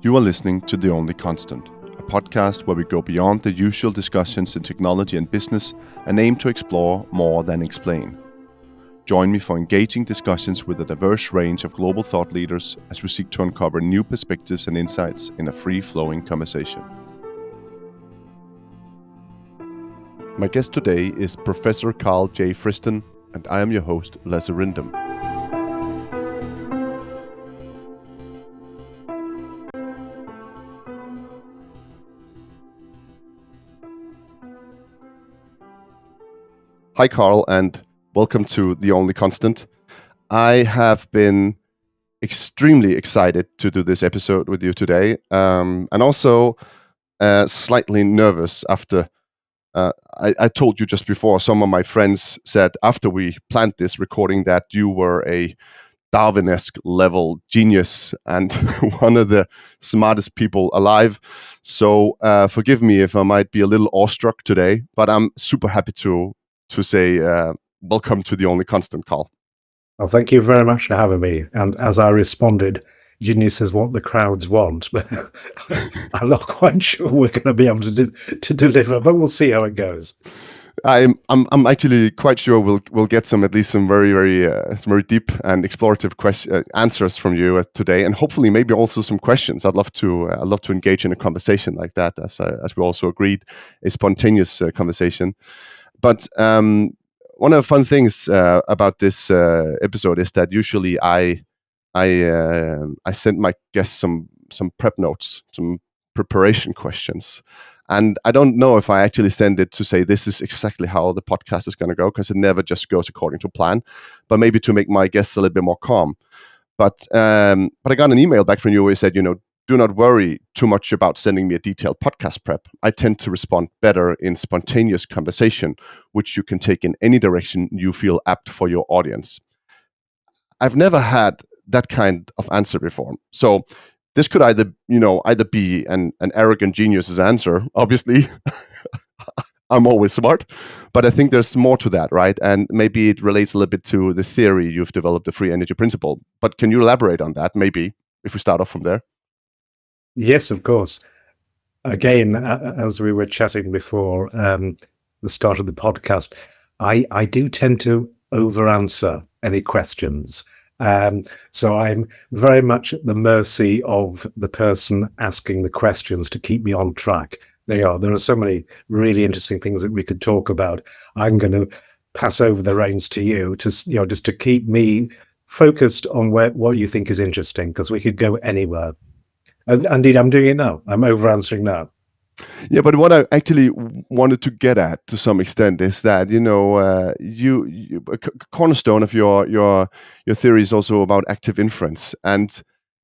You are listening to The Only Constant, a podcast where we go beyond the usual discussions in technology and business and aim to explore more than explain. Join me for engaging discussions with a diverse range of global thought leaders as we seek to uncover new perspectives and insights in a free-flowing conversation. My guest today is Professor Karl J. Friston, and I am your host, Lasse Rindom. Hi, Karl, and welcome to The Only Constant. I have been extremely excited to do this episode with you today, and also slightly nervous after I told you just before, some of my friends said after we planned this recording that you were a Darwin-esque level genius and one of the smartest people alive. So forgive me if I might be a little awestruck today, but I'm super happy to say welcome to The Only Constant, Karl. Well, thank you very much for having me. And as I responded, genius is what the crowds want, but I'm not quite sure we're going to be able to deliver, but we'll see how it goes. I'm actually quite sure we'll get some very deep and explorative answers from you today, and hopefully maybe also some questions. I'd love to engage in a conversation like that, as we also agreed, a spontaneous conversation. But one of the fun things about this episode is that usually I send my guests some prep notes, some preparation questions. And I don't know if I actually send it to say this is exactly how the podcast is going to go, because it never just goes according to plan, but maybe to make my guests a little bit more calm. But I got an email back from you where you said, do not worry too much about sending me a detailed podcast prep. I tend to respond better in spontaneous conversation, which you can take in any direction you feel apt for your audience. I've never had that kind of answer before. So this could either be an arrogant genius's answer. Obviously, I'm always smart, but I think there's more to that, right? And maybe it relates a little bit to the theory you've developed, the free energy principle. But can you elaborate on that, maybe, if we start off from there? Yes, of course. Again, as we were chatting before the start of the podcast, I do tend to over-answer any questions. So I'm very much at the mercy of the person asking the questions to keep me on track. There are so many really interesting things that we could talk about. I'm going to pass over the reins to you to just to keep me focused on what you think is interesting, because we could go anywhere. And indeed, I'm doing it now. I'm over answering now. Yeah, but what I actually wanted to get at to some extent is that you a cornerstone of your theory is also about active inference, and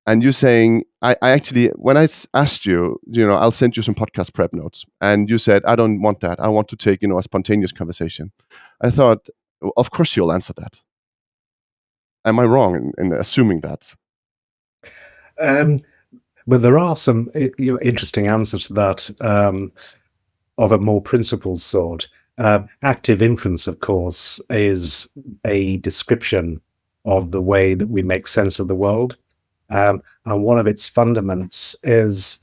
you're saying I actually, when I asked you, I'll send you some podcast prep notes, and you said I don't want that. I want to take a spontaneous conversation. I thought, of course you'll answer that. Am I wrong in assuming that? Well, there are some interesting answers to that of a more principled sort. Active inference, of course, is a description of the way that we make sense of the world. And one of its fundaments is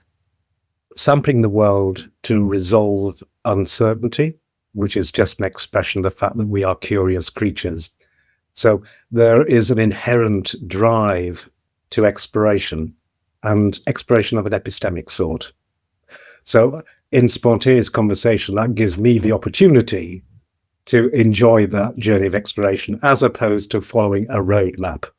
sampling the world to resolve uncertainty, which is just an expression of the fact that we are curious creatures. So there is an inherent drive to exploration, and exploration of an epistemic sort. So in spontaneous conversation, that gives me the opportunity to enjoy that journey of exploration, as opposed to following a roadmap,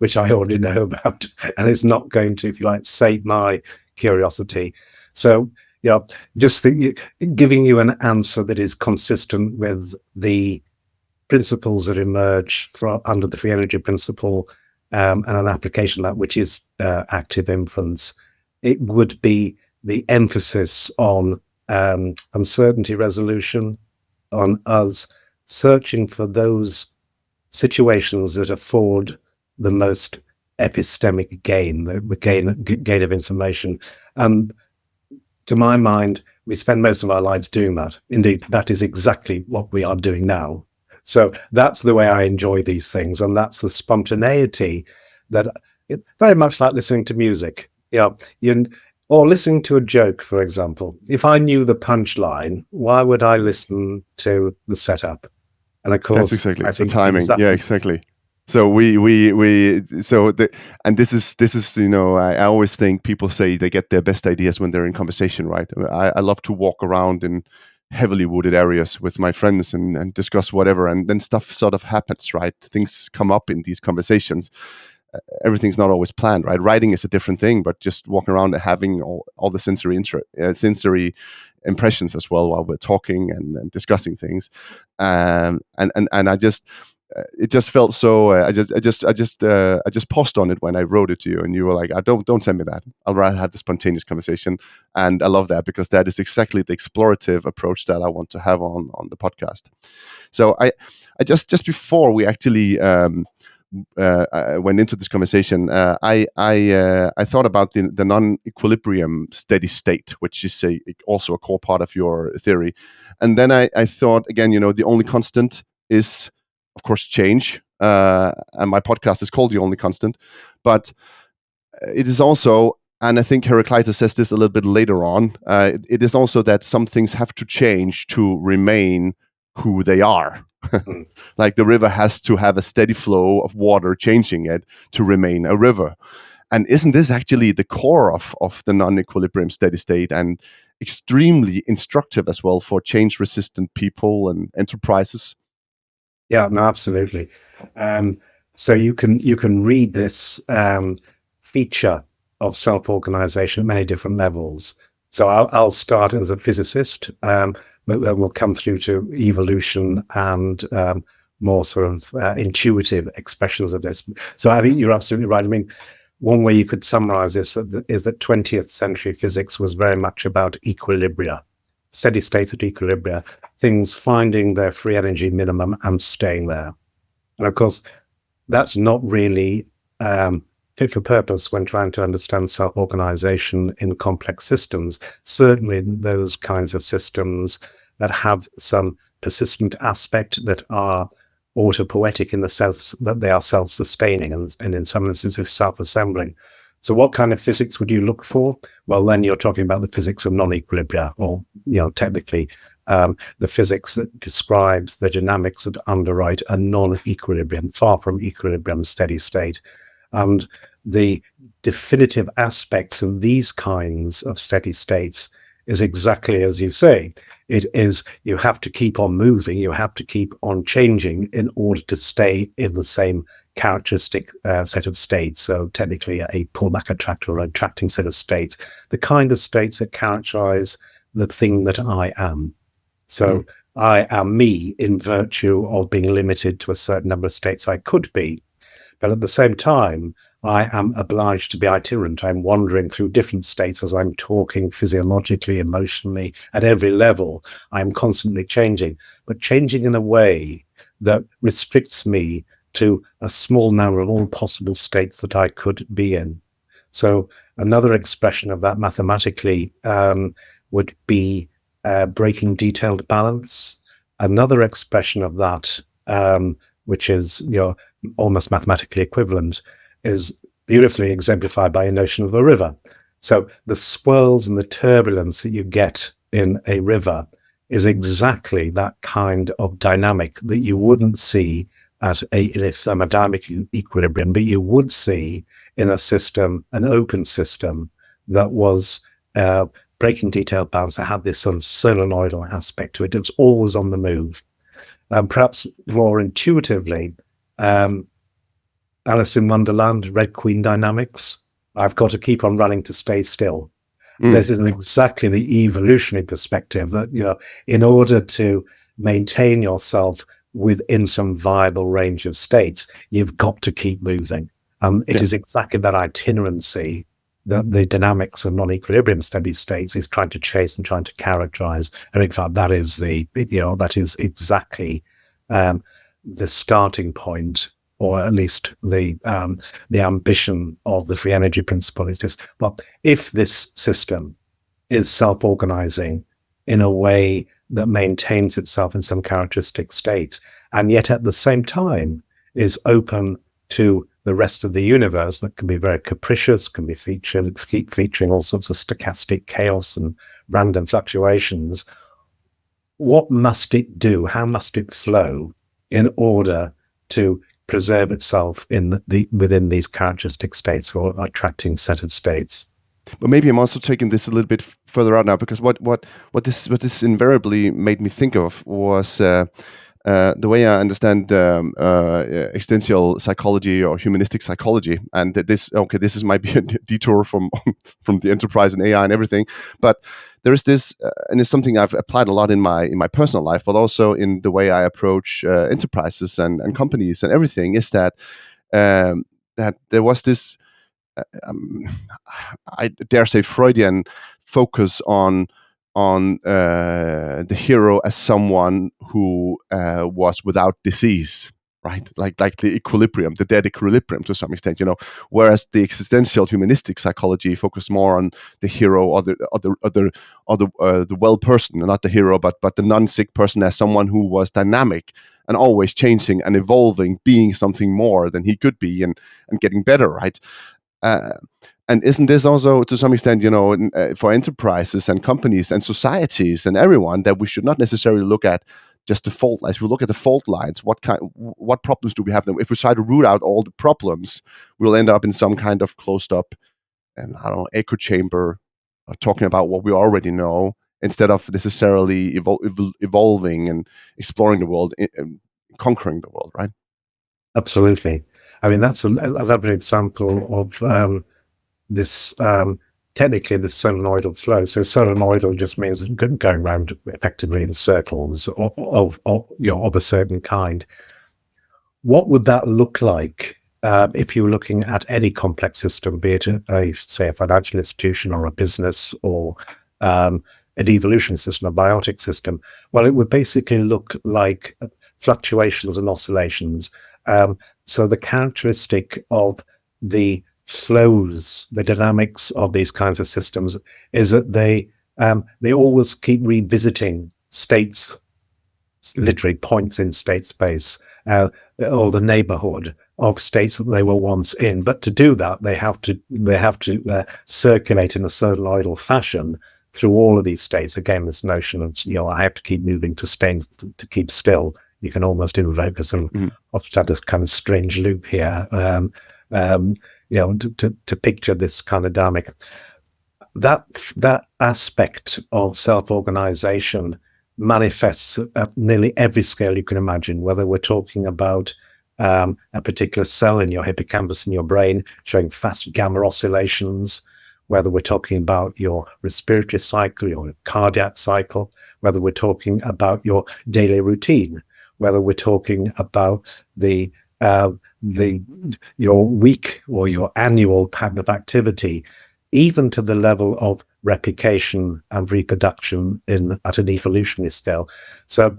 which I already know about, and it's not going to, if you like, sate my curiosity. So, just giving you an answer that is consistent with the principles that emerge under the free energy principle, and an application of that, which is active inference. It would be the emphasis on uncertainty resolution, on us searching for those situations that afford the most epistemic gain, the gain of information. And to my mind, we spend most of our lives doing that. Indeed, that is exactly what we are doing now. So that's the way I enjoy these things, and that's the spontaneity that, very much like listening to music. Yeah. You, or listening to a joke, for example. If I knew the punchline, why would I listen to the setup? And of That's course, exactly I the think timing. Yeah, exactly. exactly. So we so the and this is I always think people say they get their best ideas when they're in conversation, right? I love to walk around in heavily wooded areas with my friends and discuss whatever, and then stuff sort of happens, right? Things come up in these conversations. Everything's not always planned, right? Writing is a different thing, but just walking around and having all the sensory impressions as well while we're talking and discussing things, and I just it just felt so. I just paused on it when I wrote it to you, and you were like, don't send me that. I'll rather have the spontaneous conversation." And I love that because that is exactly the explorative approach that I want to have on the podcast. So I just before we actually I went into this conversation, I thought about the non-equilibrium steady state, which is also a core part of your theory, and then I thought again, the only constant is, of course, change, and my podcast is called The Only Constant, but it is also. And I think Heraclitus says this a little bit later on. It is also that some things have to change to remain who they are. Mm. Like the river has to have a steady flow of water changing it to remain a river. And isn't this actually the core of the non-equilibrium steady state, and extremely instructive as well for change-resistant people and enterprises? Yeah, no, absolutely. So you can read this feature of self-organization at many different levels. So I'll start as a physicist, but then we'll come through to evolution and more sort of intuitive expressions of this. So I think you're absolutely right. I mean, one way you could summarize this is that 20th century physics was very much about equilibria, steady states at equilibria, things finding their free energy minimum and staying there. And of course, that's not really fit for purpose when trying to understand self-organization in complex systems. Certainly those kinds of systems that have some persistent aspect, that are autopoietic in the sense that they are self-sustaining and in some instances self-assembling. So what kind of physics would you look for? Well, then you're talking about the physics of non-equilibria, or technically the physics that describes the dynamics that underwrite a non-equilibrium, far from equilibrium steady state. And the definitive aspects of these kinds of steady states is exactly as you say. It is, you have to keep on moving, you have to keep on changing in order to stay in the same characteristic set of states. So technically a pullback attractor or attracting set of states, the kind of states that characterize the thing that I am. So I am me in virtue of being limited to a certain number of states I could be. But at the same time, I am obliged to be itinerant. I'm wandering through different states as I'm talking physiologically, emotionally, at every level. I'm constantly changing, but changing in a way that restricts me to a small number of all possible states that I could be in. So another expression of that mathematically would be breaking detailed balance. Another expression of that, which is almost mathematically equivalent, is beautifully exemplified by a notion of a river. So the swirls and the turbulence that you get in a river is exactly that kind of dynamic that you wouldn't see in a thermodynamic equilibrium, but you would see in a system, an open system that was breaking detailed balance, that had this sort of solenoidal aspect to it. It was always on the move. Perhaps more intuitively, Alice in Wonderland, Red Queen dynamics. I've got to keep on running to stay still. This is exactly the evolutionary perspective that, in order to maintain yourself within some viable range of states, you've got to keep moving. It is exactly that itinerancy that the dynamics of non-equilibrium steady states is trying to chase and trying to characterize. And in fact, that is exactly the starting point, or at least the ambition of the free energy principle. Is just, well, if this system is self-organizing in a way that maintains itself in some characteristic state, and yet at the same time is open to the rest of the universe that can be very capricious, can be keep featuring all sorts of stochastic chaos and random fluctuations. What must it do? How must it flow in order to preserve itself within these characteristic states or attracting set of states? But maybe I'm also taking this a little bit further out now, because what this invariably made me think of was the way I understand existential psychology or humanistic psychology. And this might be a detour from from the enterprise and AI and everything, but there is this, and it's something I've applied a lot in my personal life, but also in the way I approach enterprises and companies and everything. Is that that there was this, I dare say, Freudian focus on the hero as someone who was without disease, right? Like the equilibrium, the dead equilibrium to some extent, Whereas the existential humanistic psychology focused more on the hero or the well person, not the hero, but the non-sick person as someone who was dynamic and always changing and evolving, being something more than he could be, and getting better, right? And isn't this also, to some extent, for enterprises and companies and societies and everyone, that we should not necessarily look at just the fault lines? We look at the fault lines. What problems do we have? Them? If we try to root out all the problems, we'll end up in some kind of closed up, and I don't know, echo chamber, talking about what we already know, instead of necessarily evolving and exploring the world, and conquering the world, right? Absolutely. I mean, that's a lovely example of this, technically the solenoidal flow. So solenoidal just means going around effectively in circles of a certain kind. What would that look like if you were looking at any complex system, be it say a financial institution or a business or an evolution system, a biotic system? Well, it would basically look like fluctuations and oscillations. So the characteristic of the flows, the dynamics of these kinds of systems, is that they always keep revisiting states, literally points in state space, or the neighborhood of states that they were once in. But to do that, they have to circulate in a solenoidal fashion through all of these states. Again, this notion of I have to keep moving to stay to keep still. You can almost invoke this kind of strange loop here. To picture this kind of dynamic. That aspect of self-organization manifests at nearly every scale you can imagine, whether we're talking about a particular cell in your hippocampus in your brain showing fast gamma oscillations, whether we're talking about your respiratory cycle, your cardiac cycle, whether we're talking about your daily routine, whether we're talking about your week or your annual pattern of activity, even to the level of replication and reproduction at an evolutionary scale. So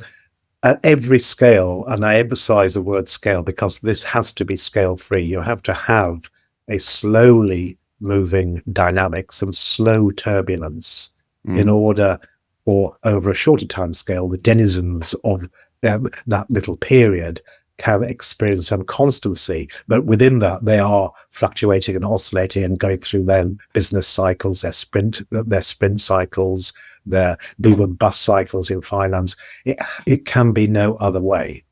at every scale, and I emphasize the word scale because this has to be scale free. You have to have a slowly moving dynamic, some slow turbulence in order, or over a shorter time scale, the denizens of that little period can experience some constancy, but within that they are fluctuating and oscillating and going through their business cycles, their sprint cycles, their boom and bust cycles in finance. It can be no other way.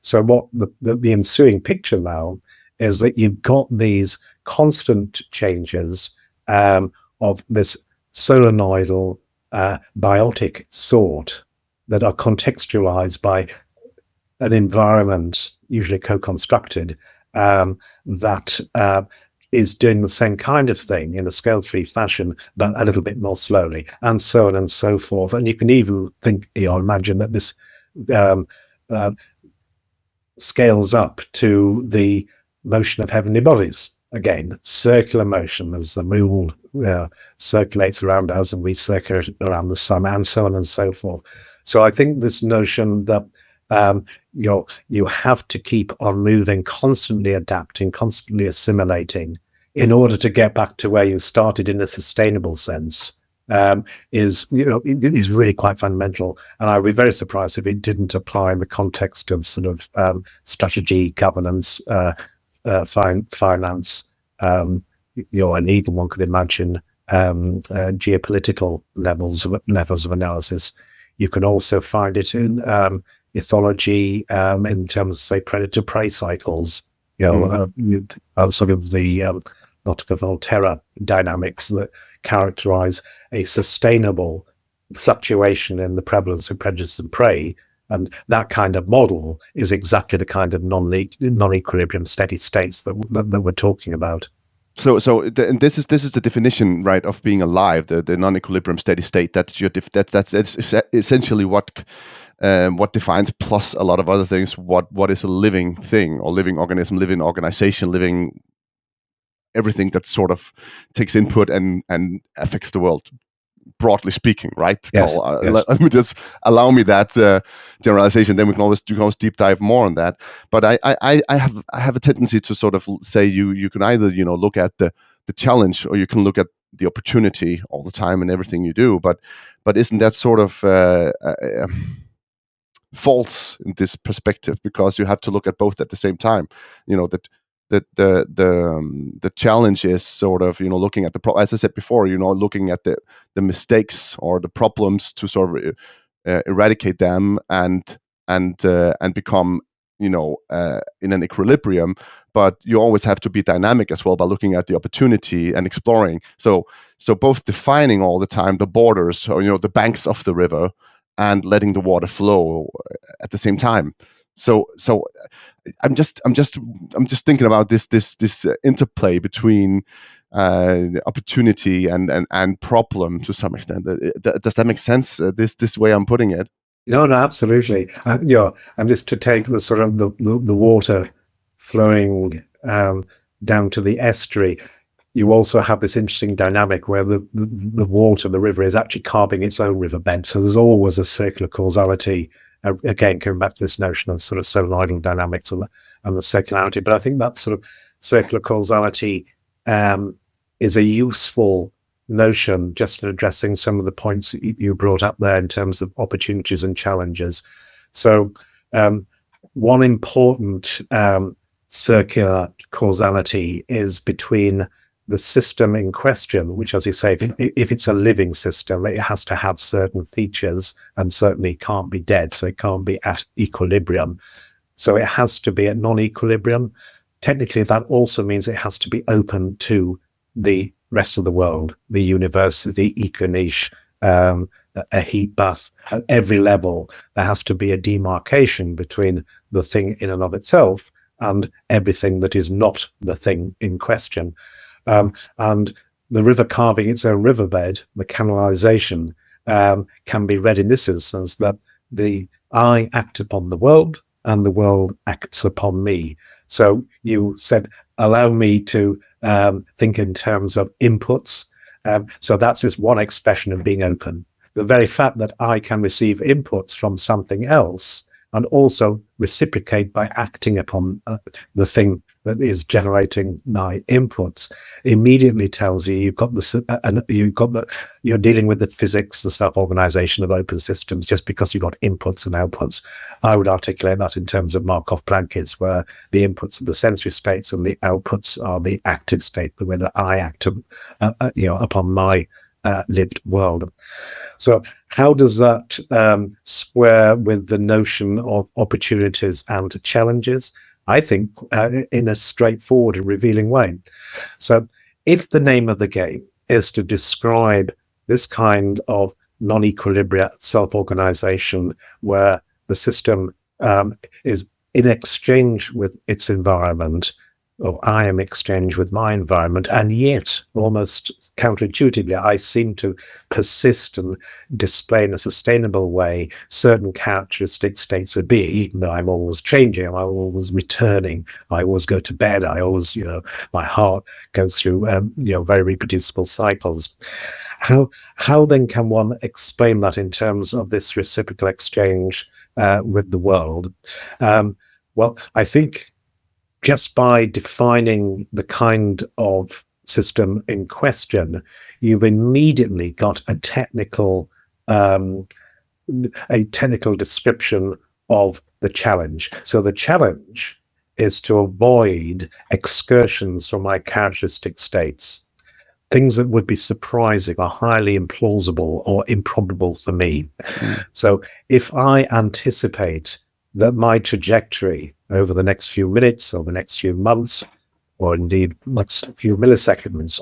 So what the ensuing picture now is that you've got these constant changes of this solenoidal biotic sort that are contextualized by an environment, usually co-constructed, that is doing the same kind of thing in a scale-free fashion, but a little bit more slowly, and so on and so forth. And you can even think, imagine that this scales up to the motion of heavenly bodies. Again, circular motion as the moon circulates around us and we circulate around the sun, and so on and so forth. So I think this notion that you have to keep on moving, constantly adapting, constantly assimilating in order to get back to where you started in a sustainable sense, is really quite fundamental. And I would be very surprised if it didn't apply in the context of sort of strategy, governance, finance, and even one could imagine geopolitical levels of analysis. You can also find it in ethology, in terms of, say, predator-prey cycles, sort of the Nautica-Volterra dynamics that characterize a sustainable fluctuation in the prevalence of predators and prey. And that kind of model is exactly the kind of non-equilibrium steady states that we're talking about. And this is the definition, right, of being alive, the non-equilibrium steady state. That's essentially what defines, plus a lot of other things, what is a living thing or living organism, living organization, living everything that sort of takes input and affects the world, broadly speaking, right? Yes, Karl, yes. let me just allow me that generalization. Then we can always deep dive more on that. But I have a tendency to sort of say you can either look at the challenge, or you can look at the opportunity all the time in everything you do. But isn't that sort of false in this perspective? Because you have to look at both at the same time. The challenge is sort of looking at as I said before, looking at the mistakes or the problems to sort of eradicate them and become in an equilibrium. But you always have to be dynamic as well by looking at the opportunity and exploring. So both defining all the time the borders, or the banks of the river, and letting the water flow at the same time. So I'm just thinking about this interplay between opportunity and problem to some extent. Does that make sense? This way I'm putting it. No, absolutely. And just to take the sort of the water flowing down to the estuary, you also have this interesting dynamic where the water, the river, is actually carving its own riverbed. So there's always a circular causality. Again, coming back to this notion of sort of solenoidal dynamics and the circularity. But I think that sort of circular causality is a useful notion, just in addressing some of the points you brought up there in terms of opportunities and challenges. So one important circular causality is between the system in question, which, as you say, if it's a living system, it has to have certain features and certainly can't be dead. So it can't be at equilibrium. So it has to be at non-equilibrium. Technically, that also means it has to be open to the rest of the world, the universe, the eco-niche, a heat bath. At every level, there has to be a demarcation between the thing in and of itself and everything that is not the thing in question. And the river carving its own riverbed, the canalization, can be read in this instance that I act upon the world and the world acts upon me. So you said, allow me to think in terms of inputs. So that's just one expression of being open. The very fact that I can receive inputs from something else and also reciprocate by acting upon the thing that is generating my inputs immediately tells you you're dealing with the physics, the self-organization of open systems, just because you've got inputs and outputs. I would articulate that in terms of Markov-Blankies, where the inputs are the sensory states and the outputs are the active state, the way that I act upon my lived world. So how does that square with the notion of opportunities and challenges? I think in a straightforward and revealing way. So if the name of the game is to describe this kind of non-equilibria self-organization where the system is in exchange with its environment, or I am exchange with my environment, and yet almost counterintuitively, I seem to persist and display in a sustainable way certain characteristic states of being, even though I'm always changing, I'm always returning, I always go to bed, I always, my heart goes through, very reproducible cycles. How then can one explain that in terms of this reciprocal exchange with the world? Well, I think just by defining the kind of system in question, you've immediately got a technical description of the challenge. So the challenge is to avoid excursions from my characteristic states, things that would be surprising or highly implausible or improbable for me. So if I anticipate that my trajectory over the next few minutes or the next few months, or indeed next few milliseconds,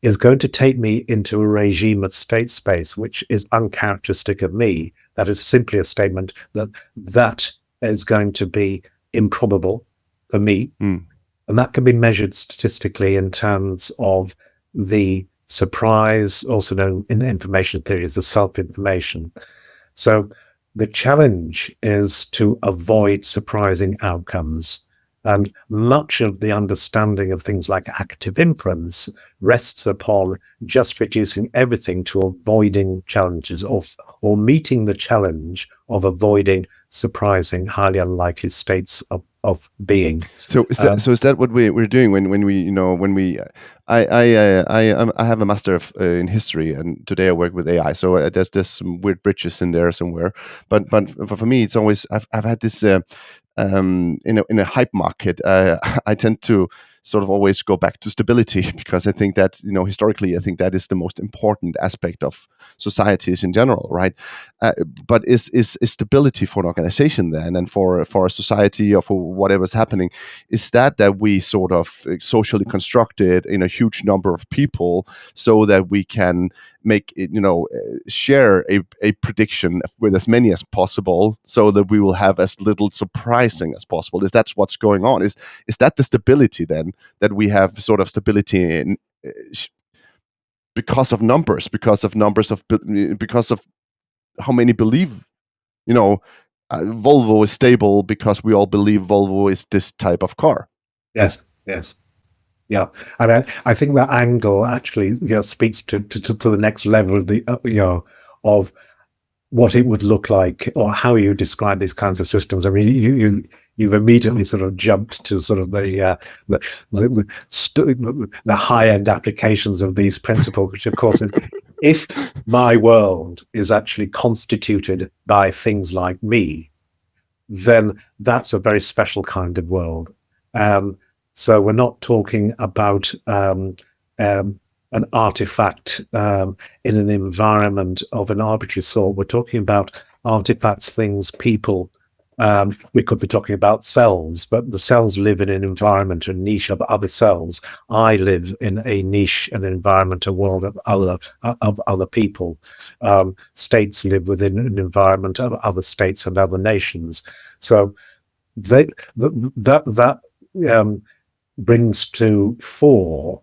is going to take me into a regime of state space which is uncharacteristic of me, that is simply a statement that that is going to be improbable for me. And that can be measured statistically in terms of the surprise, also known in information theory as the self-information. So the challenge is to avoid surprising outcomes. And much of the understanding of things like active inference rests upon just reducing everything to avoiding challenges or meeting the challenge of avoiding surprising, highly unlikely states of being. So is that what we're doing when we I have a master in history, and today I work with AI. So there's some weird bridges in there somewhere. But for me, it's always I've had this in a hype market. I tend to sort of always go back to stability because I think that historically I think that is the most important aspect of societies in general, right? But is stability for an organization then, and for a society or for whatever's happening, is that we sort of socially constructed in a huge number of people so that we can make it, share a prediction with as many as possible so that we will have as little surprising as possible? Is that what's going on? Is that the stability then, that we have sort of stability in because of numbers, because of how many believe, Volvo is stable because we all believe Volvo is this type of car? Yes. Yeah, and I think that angle actually speaks to the next level of the of what it would look like, or how you describe these kinds of systems. I mean, you've immediately sort of jumped to sort of the high end applications of these principles, which of course is, if my world is actually constituted by things like me, then that's a very special kind of world. So we're not talking about an artifact in an environment of an arbitrary sort. We're talking about artifacts, things, people. We could be talking about cells, but the cells live in an environment, a niche of other cells. I live in a niche, an environment, a world of other people. States live within an environment of other states and other nations. So that brings to fore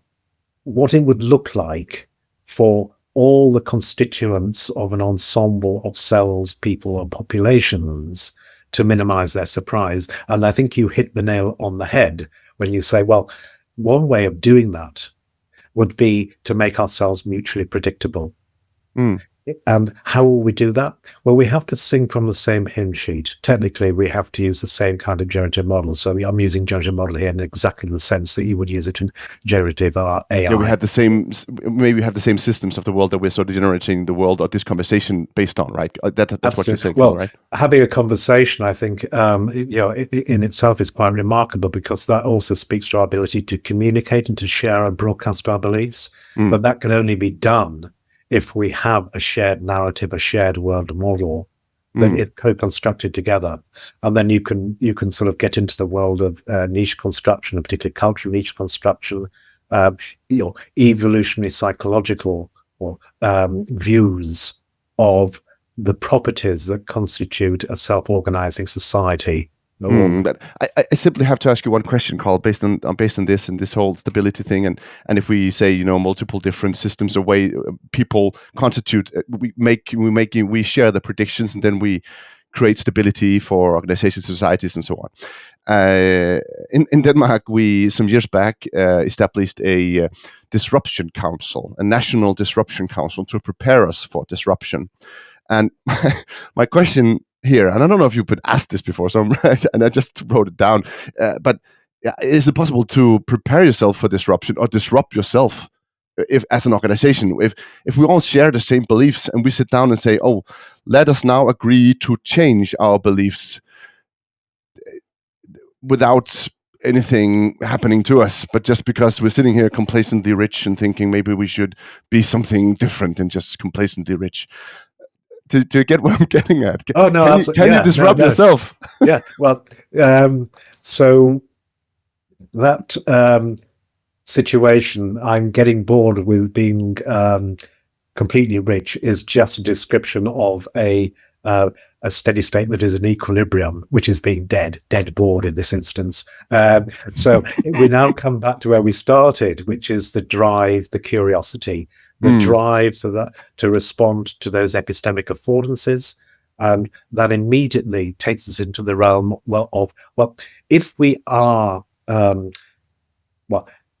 what it would look like for all the constituents of an ensemble of cells, people, or populations to minimize their surprise. And I think you hit the nail on the head when you say, well, one way of doing that would be to make ourselves mutually predictable. And how will we do that? Well, we have to sing from the same hymn sheet. Technically, we have to use the same kind of generative model. So I'm using generative model here in exactly the sense that you would use it in generative AI. Yeah, we have the same, maybe we have the same systems of the world that we're sort of generating the world or this conversation based on, right? That's what you're saying, well, right? Having a conversation, I think, in itself is quite remarkable, because that also speaks to our ability to communicate and to share and broadcast our beliefs. But that can only be done if we have a shared narrative, a shared world model that it co-constructed together. And then you can sort of get into the world of niche construction, and particularly cultural niche construction, evolutionary psychological or views of the properties that constitute a self-organizing society. But I simply have to ask you one question, Karl, based on this and this whole stability thing, and if we say multiple different systems or way people constitute, we share the predictions, and then we create stability for organizations, societies, and so on. In Denmark, we some years back established a disruption council, a national disruption council, to prepare us for disruption. And my question here, and I don't know if you've been asked this before, so and I just wrote it down. But is it possible to prepare yourself for disruption or disrupt yourself, if as an organization? If we all share the same beliefs and we sit down and say, "Oh, let us now agree to change our beliefs," without anything happening to us, but just because we're sitting here complacently rich and thinking maybe we should be something different than just complacently rich. To get what I'm getting at, Oh no, absolutely. can you Yeah, disrupt yourself? yeah. Well, so that situation, I'm getting bored with being completely rich, is just a description of a steady state that is an equilibrium, which is being dead bored in this instance. So we now come back to where we started, which is the drive, the curiosity, the drive for that to respond to those epistemic affordances. And that immediately takes us into the realm of if we are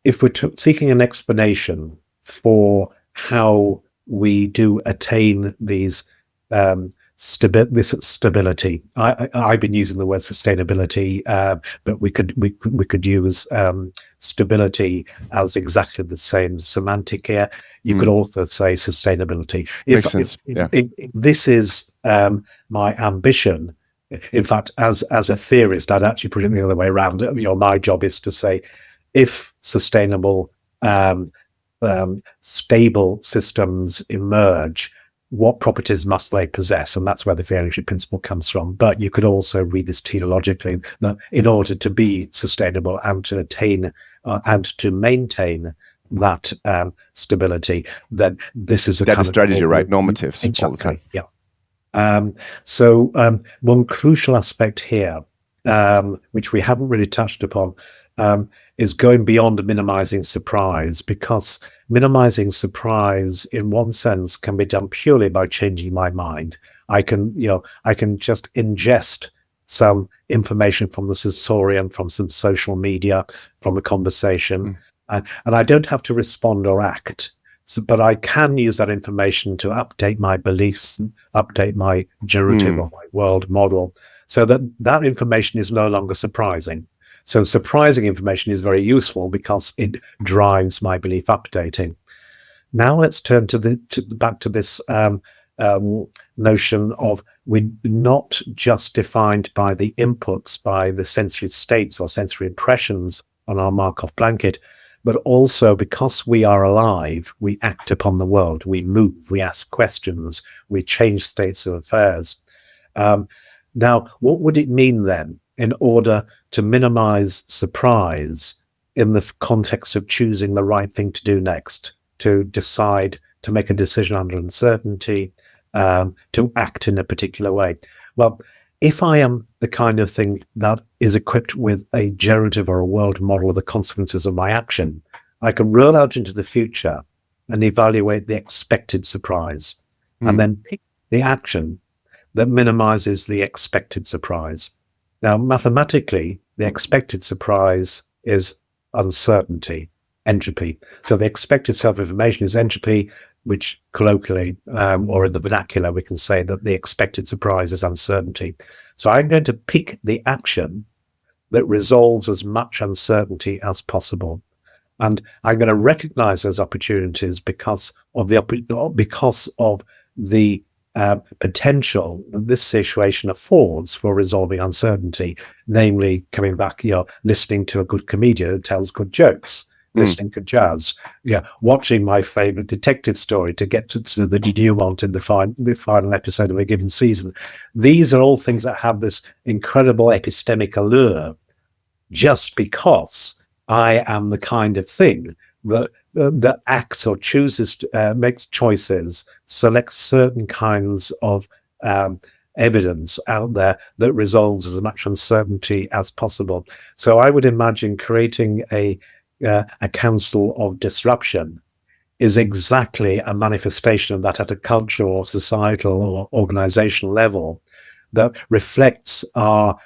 if we're seeking an explanation for how we do attain these this stability. I've been using the word sustainability, but we could use stability as exactly the same semantic here. You could also say sustainability. Makes sense. If this is my ambition, in fact, as a theorist, I'd actually put it the other way around. My job is to say, if sustainable, stable systems emerge, what properties must they possess? And that's where the fairship principle comes from. But you could also read this teleologically, that in order to be sustainable and to attain and to maintain that stability, then this is a that kind is strategy, of right? Normatives. Exactly. Yeah. So one crucial aspect here, which we haven't really touched upon, is going beyond minimizing surprise, because minimizing surprise in one sense can be done purely by changing my mind. I can just ingest some information from the sensorium, from some social media, from a conversation, and I don't have to respond or act. So, but I can use that information to update my beliefs, update my generative or my world model, so that information is no longer surprising. So surprising information is very useful because it drives my belief updating. Now let's turn back to this notion of we're not just defined by the inputs, by the sensory states or sensory impressions on our Markov blanket, but also because we are alive, we act upon the world, we move, we ask questions, we change states of affairs. Now, what would it mean then in order to minimize surprise in the context of choosing the right thing to do next, to decide, to make a decision under uncertainty, to act in a particular way? Well, if I am the kind of thing that is equipped with a generative or a world model of the consequences of my action, I can roll out into the future and evaluate the expected surprise, and then pick the action that minimizes the expected surprise. Now, mathematically, the expected surprise is uncertainty, entropy. So the expected self-information is entropy, which colloquially, or in the vernacular, we can say that the expected surprise is uncertainty. So I'm going to pick the action that resolves as much uncertainty as possible. And I'm going to recognize those opportunities because of the potential that this situation affords for resolving uncertainty, namely coming back, listening to a good comedian who tells good jokes, listening to jazz, watching my favorite detective story to get to the denouement in the final episode of a given season. These are all things that have this incredible epistemic allure, just because I am the kind of thing that acts or chooses, makes choices, selects certain kinds of evidence out there that resolves as much uncertainty as possible. So I would imagine creating a council of disruption is exactly a manifestation of that at a cultural or societal or organizational level that reflects our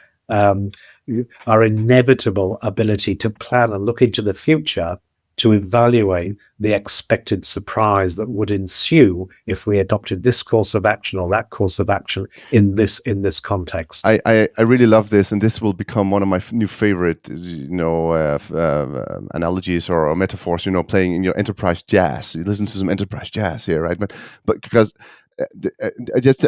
inevitable ability to plan and look into the future, to evaluate the expected surprise that would ensue if we adopted this course of action or that course of action in this context. I really love this, and this will become one of my new favorite, analogies or metaphors. Playing in your enterprise jazz. You listen to some enterprise jazz here, right? But because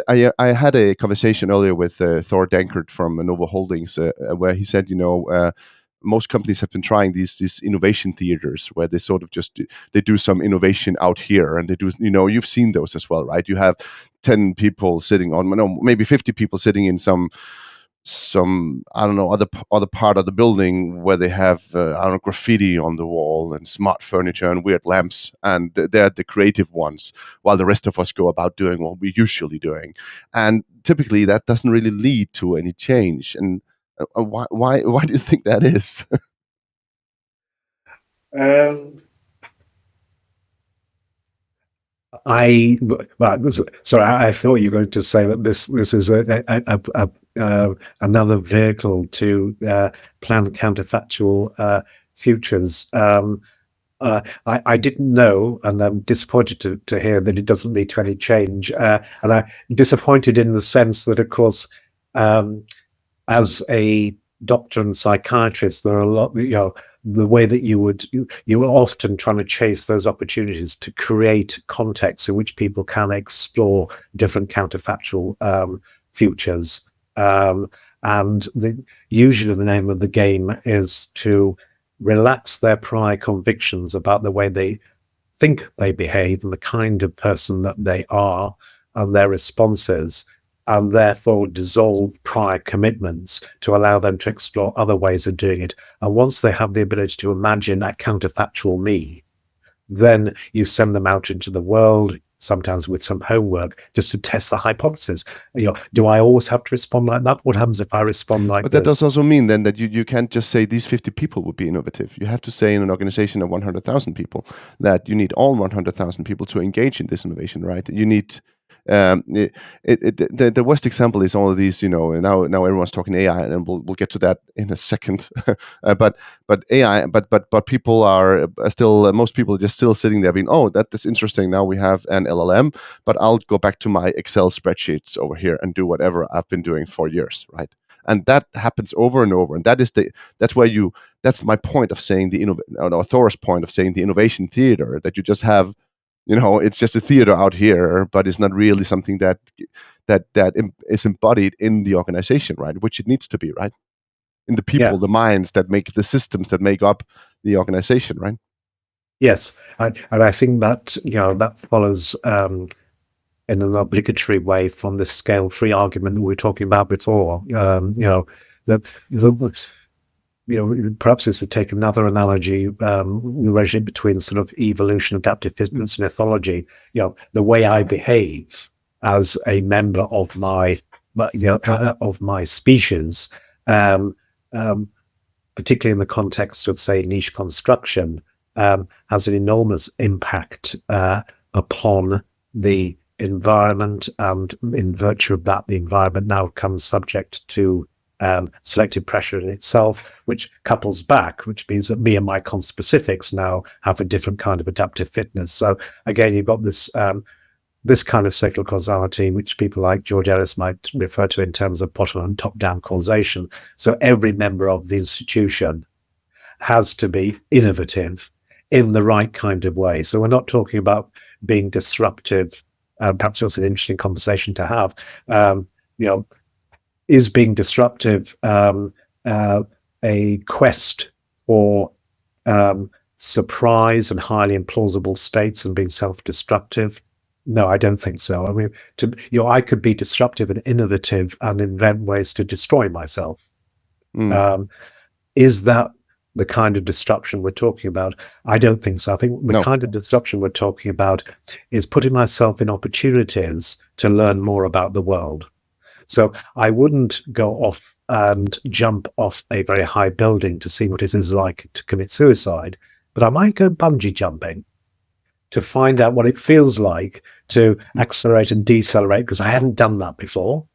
I had a conversation earlier with Thor Dankert from Novo Holdings, where he said, most companies have been trying these innovation theaters where they sort of just they do some innovation out here, and they do, you've seen those as well, right? You have 10 people sitting on, no, maybe 50 people sitting in some I don't know, other part of the building where they have I don't know, graffiti on the wall and smart furniture and weird lamps, and they're the creative ones, while the rest of us go about doing what we're usually doing, and typically that doesn't really lead to any change. And why do you think that is? Um, sorry, I thought you were going to say that this is another vehicle to plan counterfactual futures. I didn't know, and I'm disappointed to hear that it doesn't lead to any change. And I'm disappointed in the sense that, of course, as a doctor and psychiatrist, there are a lot, the way that you are often trying to chase those opportunities to create contexts in which people can explore different counterfactual futures. And usually the name of the game is to relax their prior convictions about the way they think they behave and the kind of person that they are and their responses, and therefore dissolve prior commitments to allow them to explore other ways of doing it. And once they have the ability to imagine that counterfactual me, then you send them out into the world, sometimes with some homework, just to test the hypothesis. Do I always have to respond like that? What happens if I respond like But this? that does also mean then that you can't just say these 50 people would be innovative. You have to say in an organization of 100,000 people that you need all 100,000 people to engage in this innovation, right? You need the worst example is all of these, now everyone's talking AI, and we'll get to that in a second. But AI, but people are still, most people are just still sitting there being, oh, that's interesting. Now we have an LLM, but I'll go back to my Excel spreadsheets over here and do whatever I've been doing for years, right? And that happens over and over, and that's my point of saying Thor's point of saying the innovation theater, that you just have, it's just a theater out here, but it's not really something that is embodied in the organization, right? Which it needs to be, right? In the people, the minds that make the systems that make up the organization, right? Yes, and I think that that follows in an obligatory way from the scale-free argument that we were talking about before. Perhaps it's to take another analogy, the relationship between sort of evolution, adaptive fitness, and ethology. The way I behave as a member of my species, particularly in the context of, say, niche construction, has an enormous impact upon the environment, and in virtue of that, the environment now comes subject to selective pressure in itself, which couples back, which means that me and my conspecifics now have a different kind of adaptive fitness. So again, you've got this kind of cyclical causality, which people like George Ellis might refer to in terms of bottom and top-down causation. So every member of the institution has to be innovative in the right kind of way. So we're not talking about being disruptive. Perhaps that's an interesting conversation to have. Is being disruptive a quest for surprise and highly implausible states and being self-destructive? No, I don't think so. I mean, I could be disruptive and innovative and invent ways to destroy myself. Is that the kind of disruption we're talking about? I don't think so. I think the kind of disruption we're talking about is putting myself in opportunities to learn more about the world. So I wouldn't go off and jump off a very high building to see what it is like to commit suicide, but I might go bungee jumping to find out what it feels like to accelerate and decelerate, because I haven't done that before.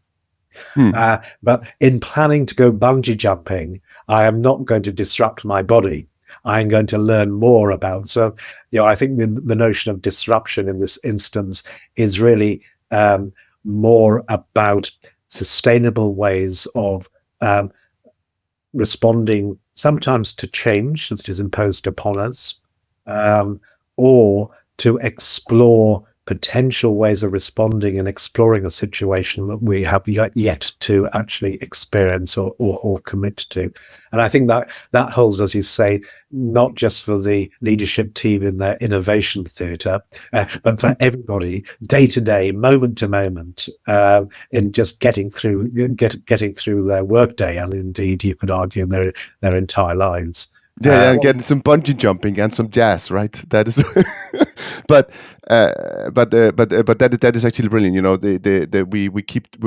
But in planning to go bungee jumping, I am not going to disrupt my body. I'm going to learn more about. So, I think the notion of disruption in this instance is really more about sustainable ways of responding sometimes to change that is imposed upon us, or to explore potential ways of responding and exploring a situation that we have yet to actually experience or commit to. And I think that holds, as you say, not just for the leadership team in their innovation theatre, but for everybody, day to day, moment to moment, in just getting through their workday, and indeed, you could argue their entire lives. Yeah, and getting some bungee jumping and some jazz, right? That is, but that is actually brilliant. You know, we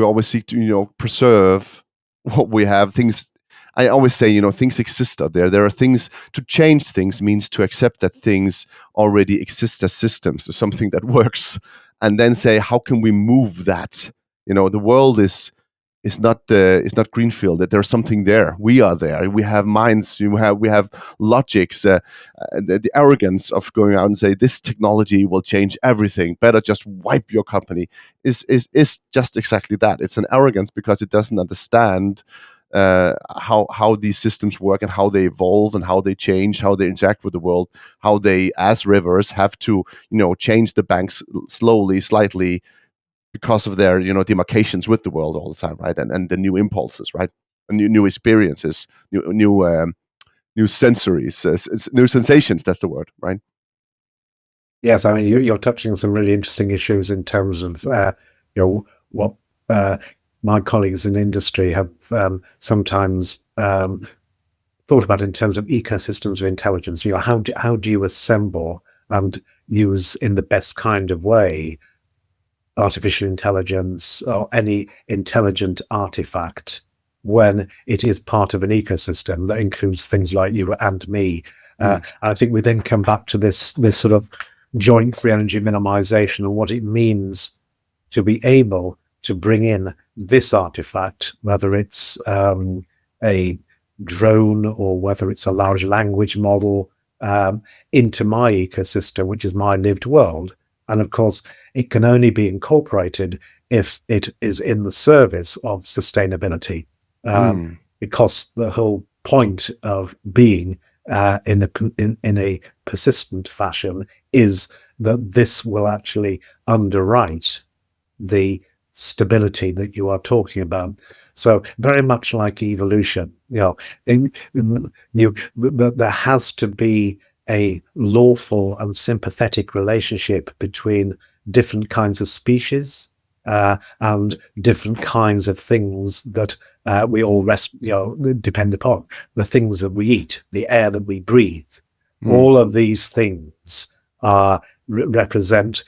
always seek to preserve what we have. Things, I always say, things exist out there. There are things. To change things means to accept that things already exist as systems, or something that works, and then say, how can we move that? The world is not greenfield. That there's something there. We are there. We have minds. We have logics. The arrogance of going out and say this technology will change everything. Better just wipe your company is just exactly that. It's an arrogance because it doesn't understand how these systems work and how they evolve and how they change, how they interact with the world, how they, as rivers, have to change the banks slowly, slightly, because of their demarcations with the world all the time, right? And the new impulses, right? New experiences, new sensories, new sensations. That's the word, right? Yes, I mean you're touching on some really interesting issues in terms of what my colleagues in industry have sometimes thought about in terms of ecosystems of intelligence. How do you assemble and use in the best kind of way artificial intelligence or any intelligent artifact when it is part of an ecosystem that includes things like you and me. I think we then come back to this sort of joint free energy minimization and what it means to be able to bring in this artifact, whether it's a drone or whether it's a large language model, into my ecosystem, which is my lived world. And of course, it can only be incorporated if it is in the service of sustainability, because the whole point of being in a persistent fashion is that this will actually underwrite the stability that you are talking about. So very much like evolution, there has to be a lawful and sympathetic relationship between different kinds of species and different kinds of things that we all depend upon. The things that we eat, the air that we breathe, all of these things represent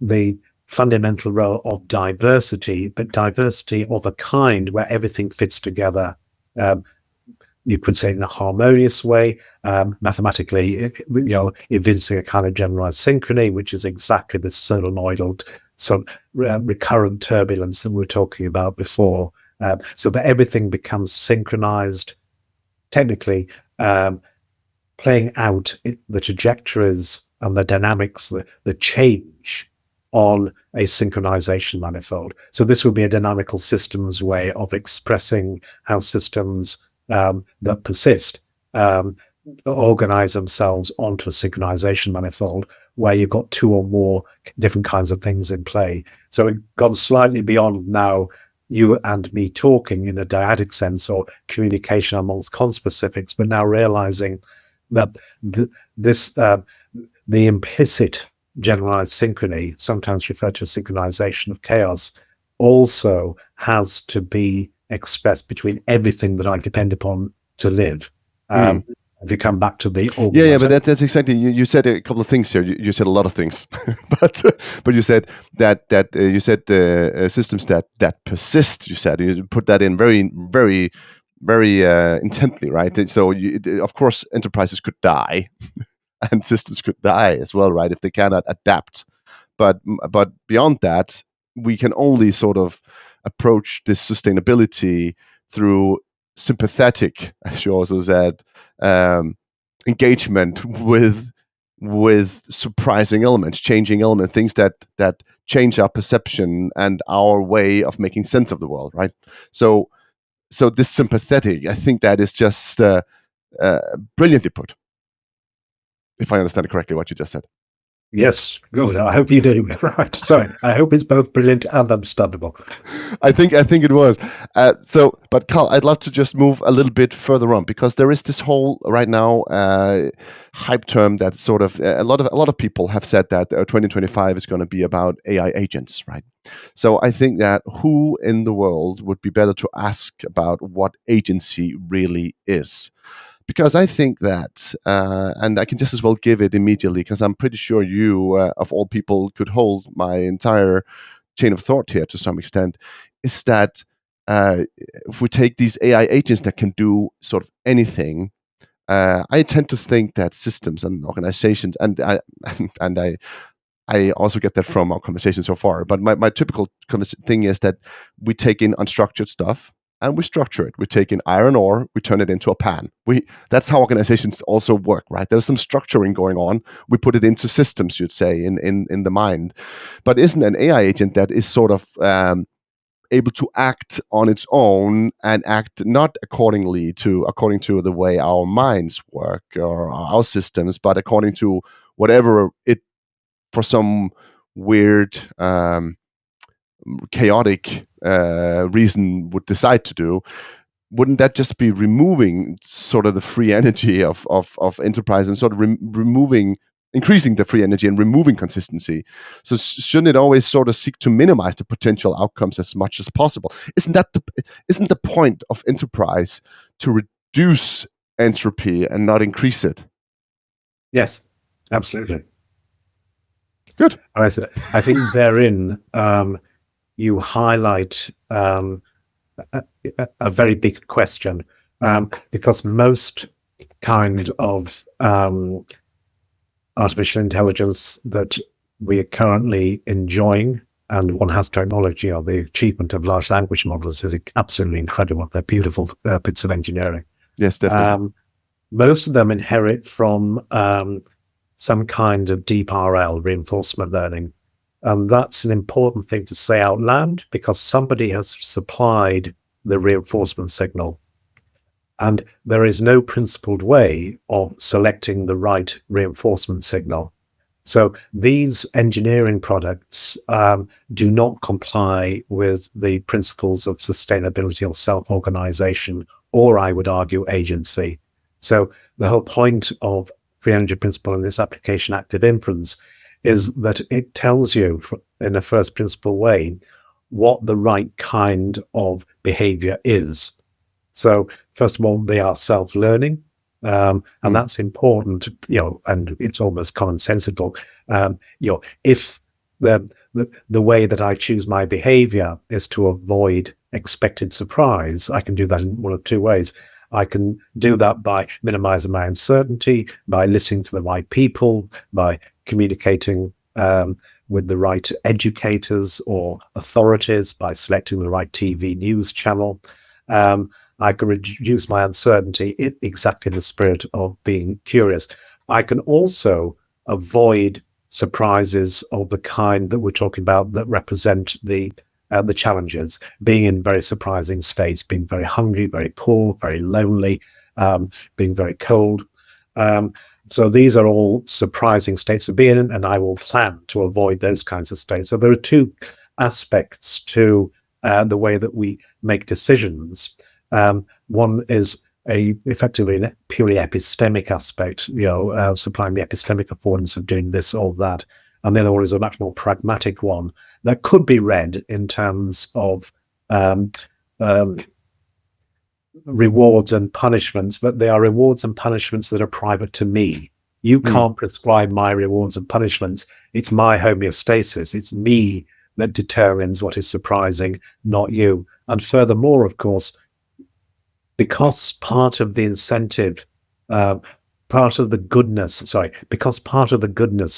the fundamental role of diversity, but diversity of a kind where everything fits together. You could say in a harmonious way, mathematically, evincing a kind of generalized synchrony, which is exactly the solenoidal recurrent turbulence that we were talking about before, so that everything becomes synchronized, technically playing out the trajectories and the dynamics, the change on a synchronization manifold. So this would be a dynamical systems way of expressing how systems that persist organize themselves onto a synchronization manifold where you've got two or more different kinds of things in play. So we've gone slightly beyond now you and me talking in a dyadic sense or communication amongst conspecifics, but now realizing that the implicit generalized synchrony, sometimes referred to as synchronization of chaos, also has to be expressed between everything that I depend upon to live. If you come back to the but that's exactly, you said a couple of things here. You said a lot of things, but you said that you said systems that persist. You said you put that in very very very intently, right? So of course enterprises could die, and systems could die as well, right? If they cannot adapt. But beyond that, we can only sort of approach this sustainability through sympathetic, as you also said, engagement with surprising elements, changing elements, things that change our perception and our way of making sense of the world, right? So this sympathetic, I think that is just brilliantly put, if I understand it correctly, what you just said. Yes, good. I hope you did it right. Sorry, I hope it's both brilliant and understandable. I think it was. But Carl, I'd love to just move a little bit further on, because there is this whole right now hype term that sort of a lot of people have said that 2025 is going to be about AI agents, right? So I think that who in the world would be better to ask about what agency really is? Because I think that, and I can just as well give it immediately, because I'm pretty sure you, of all people, could hold my entire chain of thought here to some extent, is that if we take these AI agents that can do sort of anything, I tend to think that systems and organizations, and and I also get that from our conversation so far. But my typical thing is that we take in unstructured stuff and we structure it. We take in iron ore, we turn it into a pan. That's how organizations also work, right? There's some structuring going on. We put it into systems, you'd say, in the mind. But isn't an AI agent that is sort of able to act on its own and act not according to the way our minds work or our systems, but according to whatever it for some weird, chaotic reason would decide to do? Wouldn't that just be removing sort of the free energy of enterprise and sort of increasing the free energy and removing consistency? So shouldn't it always sort of seek to minimize the potential outcomes as much as possible? Isn't the point of enterprise to reduce entropy and not increase it? Yes, absolutely. Good. I think therein you highlight a very big question, because most kind of artificial intelligence that we are currently enjoying, and one has to acknowledge, the achievement of large language models is absolutely incredible. They're beautiful bits of engineering. Yes, definitely. Most of them inherit from some kind of deep RL, reinforcement learning. And that's an important thing to say out loud, because somebody has supplied the reinforcement signal. And there is no principled way of selecting the right reinforcement signal. So these engineering products do not comply with the principles of sustainability or self-organization, or I would argue agency. So the whole point of free energy principle in this application, active inference, is that it tells you in a first principle way what the right kind of behavior is. So first of all, they are self-learning, and that's important, and it's almost commonsensical. If the way that I choose my behavior is to avoid expected surprise, I can do that in one of two ways. I can do that by minimizing my uncertainty, by listening to the right people, by communicating with the right educators or authorities, by selecting the right TV news channel. I can reduce my uncertainty in exactly the spirit of being curious. I can also avoid surprises of the kind that we're talking about that represent the challenges, being in very surprising states, being very hungry, very poor, very lonely, being very cold. So these are all surprising states of being in, and I will plan to avoid those kinds of states. So there are two aspects to the way that we make decisions. One is effectively a purely epistemic aspect, supplying the epistemic affordance of doing this or that. And the other one is a much more pragmatic one that could be read in terms of rewards and punishments, but they are rewards and punishments that are private to me. You can't prescribe my rewards and punishments. It's my homeostasis. It's me that determines what is surprising, not you. And furthermore, of course, because part of the incentive, because part of the goodness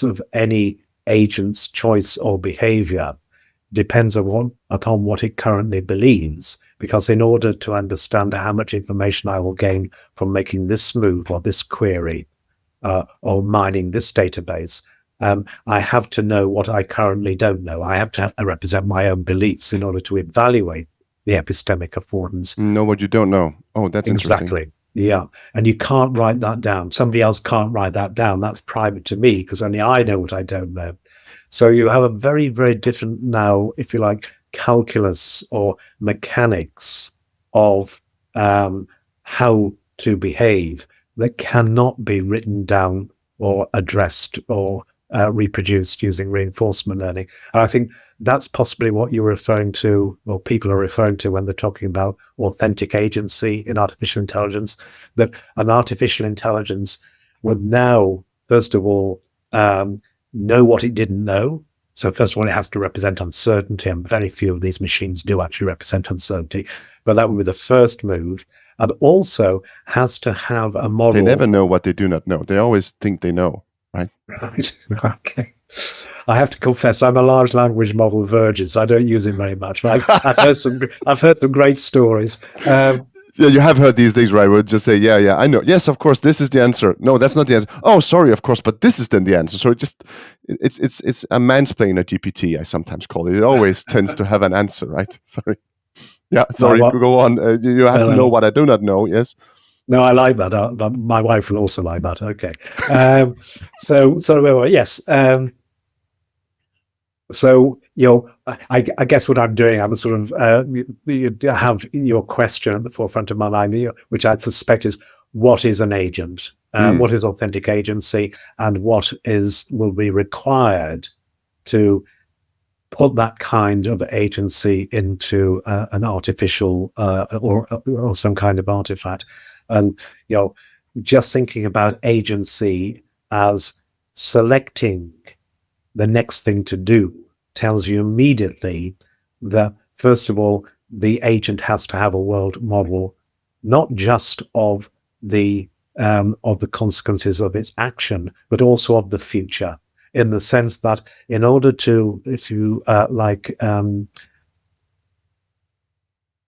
of any agent's choice or behavior depends upon what it currently believes. Because in order to understand how much information I will gain from making this move or this query or mining this database, I have to know what I currently don't know. I have to represent my own beliefs in order to evaluate the epistemic affordance. Know what you don't know. Oh, that's exactly. Interesting. Yeah. And you can't write that down. Somebody else can't write that down. That's private to me because only I know what I don't know. So you have a very, very different now, if you like, calculus or mechanics of how to behave that cannot be written down or addressed or reproduced using reinforcement learning. And I think that's possibly what you're referring to, or people are referring to when they're talking about authentic agency in artificial intelligence, that an artificial intelligence would now, first of all, know what it didn't know. So first of all, it has to represent uncertainty, and very few of these machines do actually represent uncertainty. But that would be the first move. And also has to have a model. They never know what they do not know. They always think they know, right? Right. Okay. I have to confess, I'm a large language model virgin, so I don't use it very much. But I've heard some great stories. Yeah, you have heard these things, right? We'll just say, yeah, I know. Yes, of course, this is the answer. No, that's not the answer. Oh, sorry, of course, but this is then the answer. So it's a mansplainer GPT, I sometimes call it. It always tends to have an answer, right? Sorry. Yeah, sorry, go on. You have to know what I do not know, yes? No, I like that. My wife will also like that. Okay. Yes. So, I guess what I'm doing, I'm sort of you have your question at the forefront of my mind, which I suspect is, what is an agent? What is authentic agency, and what will be required to put that kind of agency into an artificial or some kind of artifact? And just thinking about agency as selecting the next thing to do tells you immediately that, first of all, the agent has to have a world model, not just of the consequences of its action, but also of the future, in the sense that in order to, if you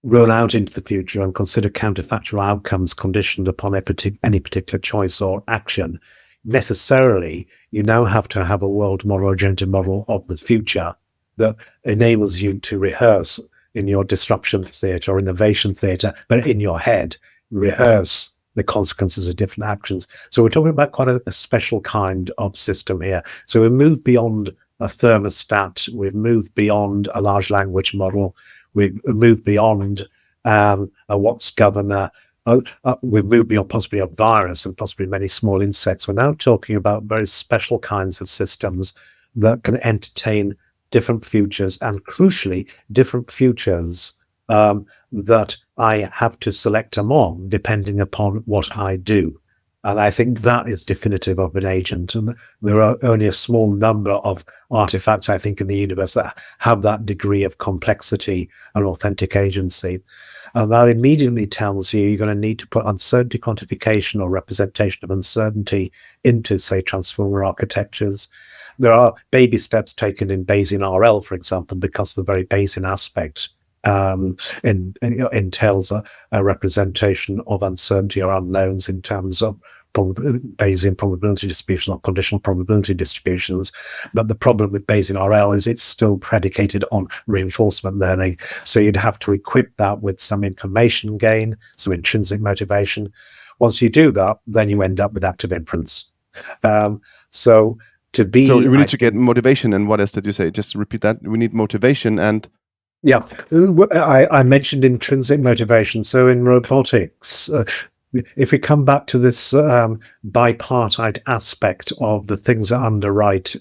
roll out into the future and consider counterfactual outcomes conditioned upon any particular choice or action, necessarily you now have to have a world model or generative model of the future that enables you to rehearse in your disruption theatre or innovation theatre, but in your head, rehearse the consequences of different actions. So we're talking about quite a special kind of system here. So we've moved beyond a thermostat, we've moved beyond a large language model, we've moved beyond a what's governor, we've moved beyond possibly a virus and possibly many small insects. We're now talking about very special kinds of systems that can entertain different futures, and crucially, different futures that I have to select among depending upon what I do. And I think that is definitive of an agent. And there are only a small number of artifacts, I think, in the universe that have that degree of complexity and authentic agency. And that immediately tells you you're going to need to put uncertainty quantification or representation of uncertainty into, say, transformer architectures. There are baby steps taken in Bayesian RL, for example, because the very Bayesian aspect entails a representation of uncertainty or unknowns in terms of Bayesian probability distributions or conditional probability distributions. But the problem with Bayesian RL is it's still predicated on reinforcement learning. So you'd have to equip that with some information gain, some intrinsic motivation. Once you do that, then you end up with active inference. So we need to get motivation. And what else did you say? Just to repeat that. We need motivation and... Yeah, I mentioned intrinsic motivation. So in robotics, if we come back to this bipartite aspect of the things that underwrite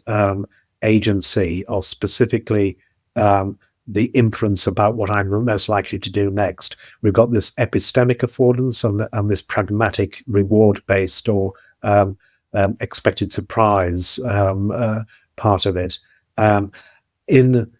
agency, or specifically the inference about what I'm most likely to do next, we've got this epistemic affordance and this pragmatic reward-based or expected surprise part of it. In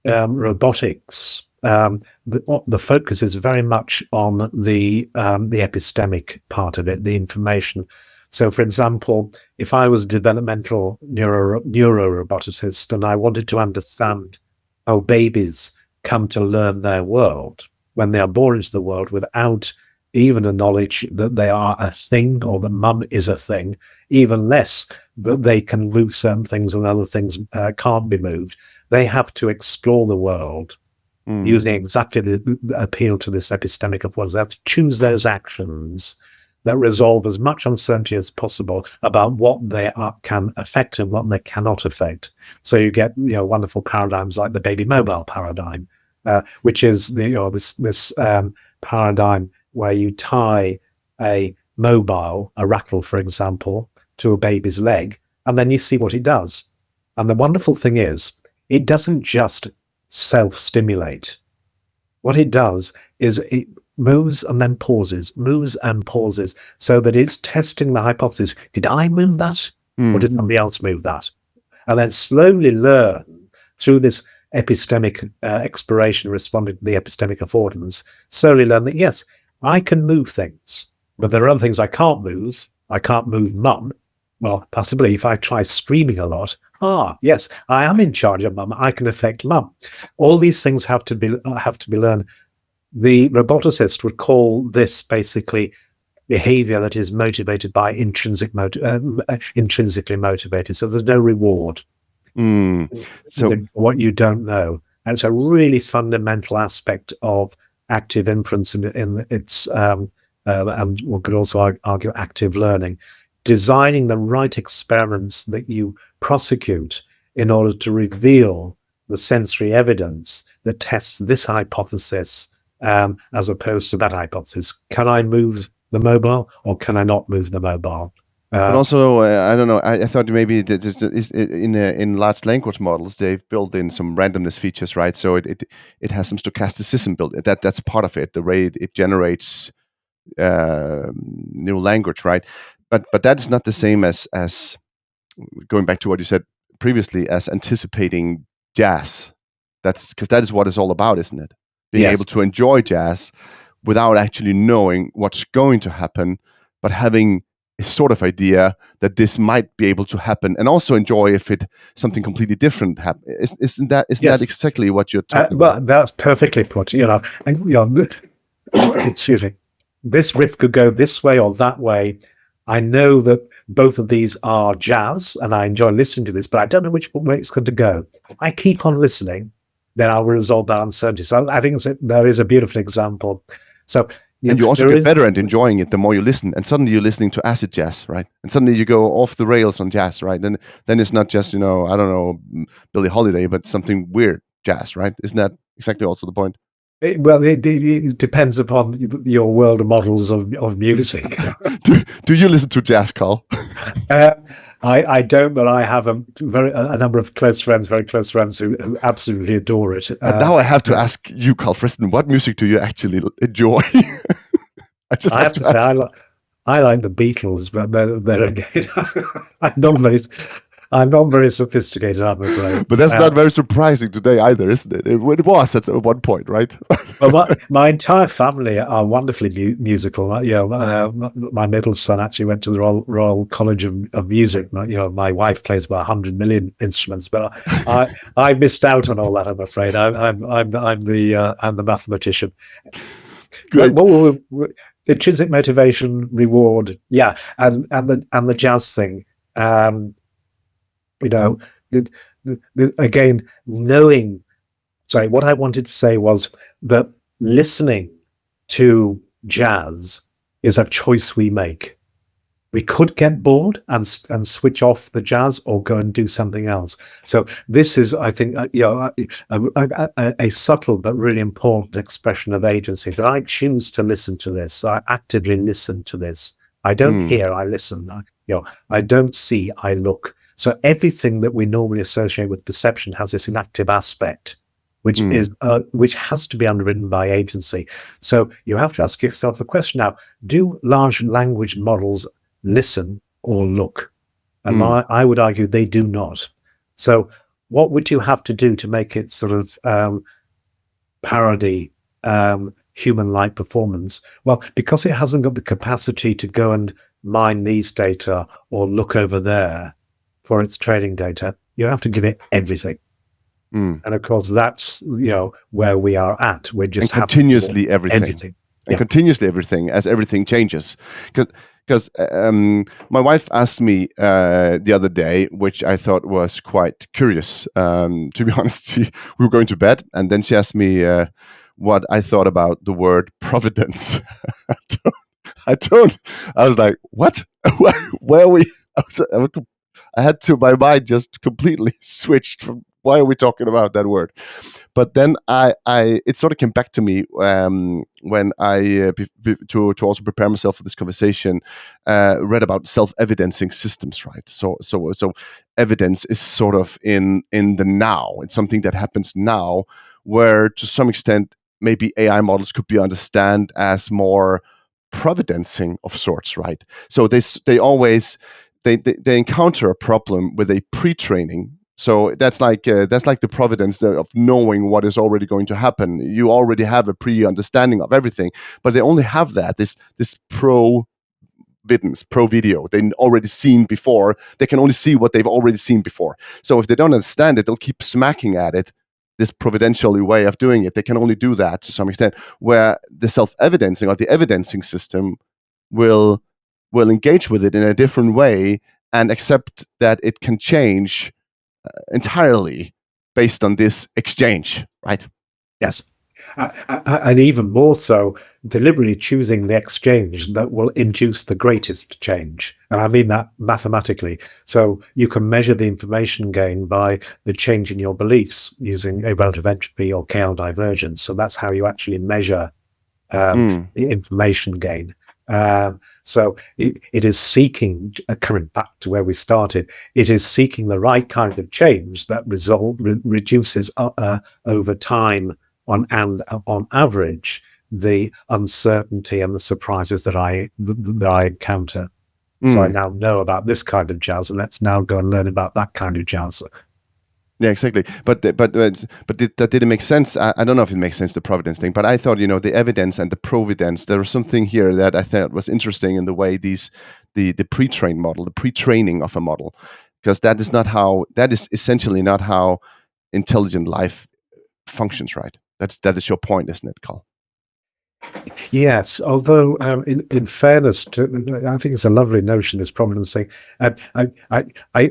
robotics, the focus is very much on the epistemic part of it, the information. So, for example, if I was a developmental neuroroboticist and I wanted to understand how babies come to learn their world when they are born into the world without even a knowledge that they are a thing or that mum is a thing, even less that they can move certain things and other things can't be moved, they have to explore the world using exactly the appeal to this epistemic of words. They have to choose those actions that resolve as much uncertainty as possible about what they can affect and what they cannot affect. So you get wonderful paradigms like the baby mobile paradigm, which is this paradigm where you tie a mobile, a rattle, for example, to a baby's leg, and then you see what it does. And the wonderful thing is, it doesn't just self-stimulate. What it does is it moves and then pauses, moves and pauses, so that it's testing the hypothesis. Did I move that? Or did somebody else move that? And then slowly learn through this epistemic exploration, responding to the epistemic affordance, slowly learn that, yes, I can move things, but there are other things I can't move. I can't move mum. Well, possibly if I try screaming a lot, yes, I am in charge of mum. I can affect mum. All these things have to be learned. The roboticist would call this basically behavior that is motivated by intrinsically motivated. So there's no reward. So what you don't know, and it's a really fundamental aspect of active inference in its and one could also argue active learning. Designing the right experiments that you prosecute in order to reveal the sensory evidence that tests this hypothesis as opposed to that hypothesis. Can I move the mobile or can I not move the mobile? But also, I don't know. I thought maybe in large language models they've built in some randomness features, right? So it has some stochasticism built. That's part of it. The way it generates new language, right? But that is not the same as going back to what you said previously, as anticipating jazz. That's because that is what it's all about, isn't it? Being able to enjoy jazz without actually knowing what's going to happen, but having a sort of idea that this might be able to happen, and also enjoy if something completely different happens. Isn't that exactly what you're talking about? Well, that's perfectly put. Excuse me. This riff could go this way or that way. I know that both of these are jazz, and I enjoy listening to this, but I don't know which way it's going to go. I keep on listening, then I'll resolve that uncertainty. So I think there is a beautiful example. So you also get better at enjoying it the more you listen, and suddenly you're listening to acid jazz, right? And suddenly you go off the rails on jazz, right? Then it's not just I don't know, Billie Holiday, but something weird jazz, right? Isn't that exactly also the point? It depends upon your world of models of music. Do you listen to jazz, Karl? I don't, but I have a number of very close friends who absolutely adore it. And now I have to ask you, Karl Friston, what music do you actually enjoy? I have to say, I like the Beatles, but better again. I'm not very sophisticated, I'm afraid. But that's not very surprising today either, isn't it? It was at one point, right? Well, my entire family are wonderfully musical. My middle son actually went to the Royal College of Music. My wife plays about 100 million instruments, but I missed out on all that. I'm afraid. I'm the mathematician. Great. Intrinsic motivation, reward, and the jazz thing. Again, knowing. Sorry, what I wanted to say was that listening to jazz is a choice we make. We could get bored and switch off the jazz or go and do something else. So this is, I think, a subtle but really important expression of agency. That I choose to listen to this. I actively listen to this. I don't hear, I listen. I don't see, I look. So everything that we normally associate with perception has this inactive aspect, which has to be underwritten by agency. So you have to ask yourself the question now: do large language models listen or look? And I would argue they do not. So what would you have to do to make it sort of parody human-like performance? Well, because it hasn't got the capacity to go and mine these data or look over there for its training data, you have to give it everything. And of course, that's where we are at. We're just continuously everything. And continuously everything, as everything changes. Because my wife asked me the other day, which I thought was quite curious. To be honest, we were going to bed, and then she asked me what I thought about the word providence. I don't. I was like, what? Where are we? I had to. My mind just completely switched from. Why are we talking about that word? But then it sort of came back to me when I to also prepare myself for this conversation, read about self-evidencing systems, right? So evidence is sort of in the now. It's something that happens now, where to some extent maybe AI models could be understood as more providencing of sorts, right? So they always they encounter a problem with a pre-training. So that's like the providence of knowing what is already going to happen. You already have a pre-understanding of everything, but they only have this pro video they've already seen before. They can only see what they've already seen before. So if they don't understand it, they'll keep smacking at it. This providentially way of doing it, they can only do that to some extent. Where the self-evidencing or the evidencing system will engage with it in a different way and accept that it can change entirely based on this exchange, right? Yes. And even more so, deliberately choosing the exchange that will induce the greatest change. And I mean that mathematically. So you can measure the information gain by the change in your beliefs using a relative entropy or KL divergence. So that's how you actually measure the information gain. So it is seeking, coming back to where we started, it is seeking the right kind of change that reduces over time on average the uncertainty and the surprises that I encounter. So I now know about this kind of jazz, and let's now go and learn about that kind of jazz. Yeah, exactly. But that didn't make sense. I don't know if it makes sense, the providence thing. But I thought, the evidence and the providence. There was something here that I thought was interesting in the way the pre-trained model, the pre-training of a model, because that is essentially not how intelligent life functions, right? That is your point, isn't it, Karl? Yes, although in fairness to, I think it's a lovely notion, this providence thing.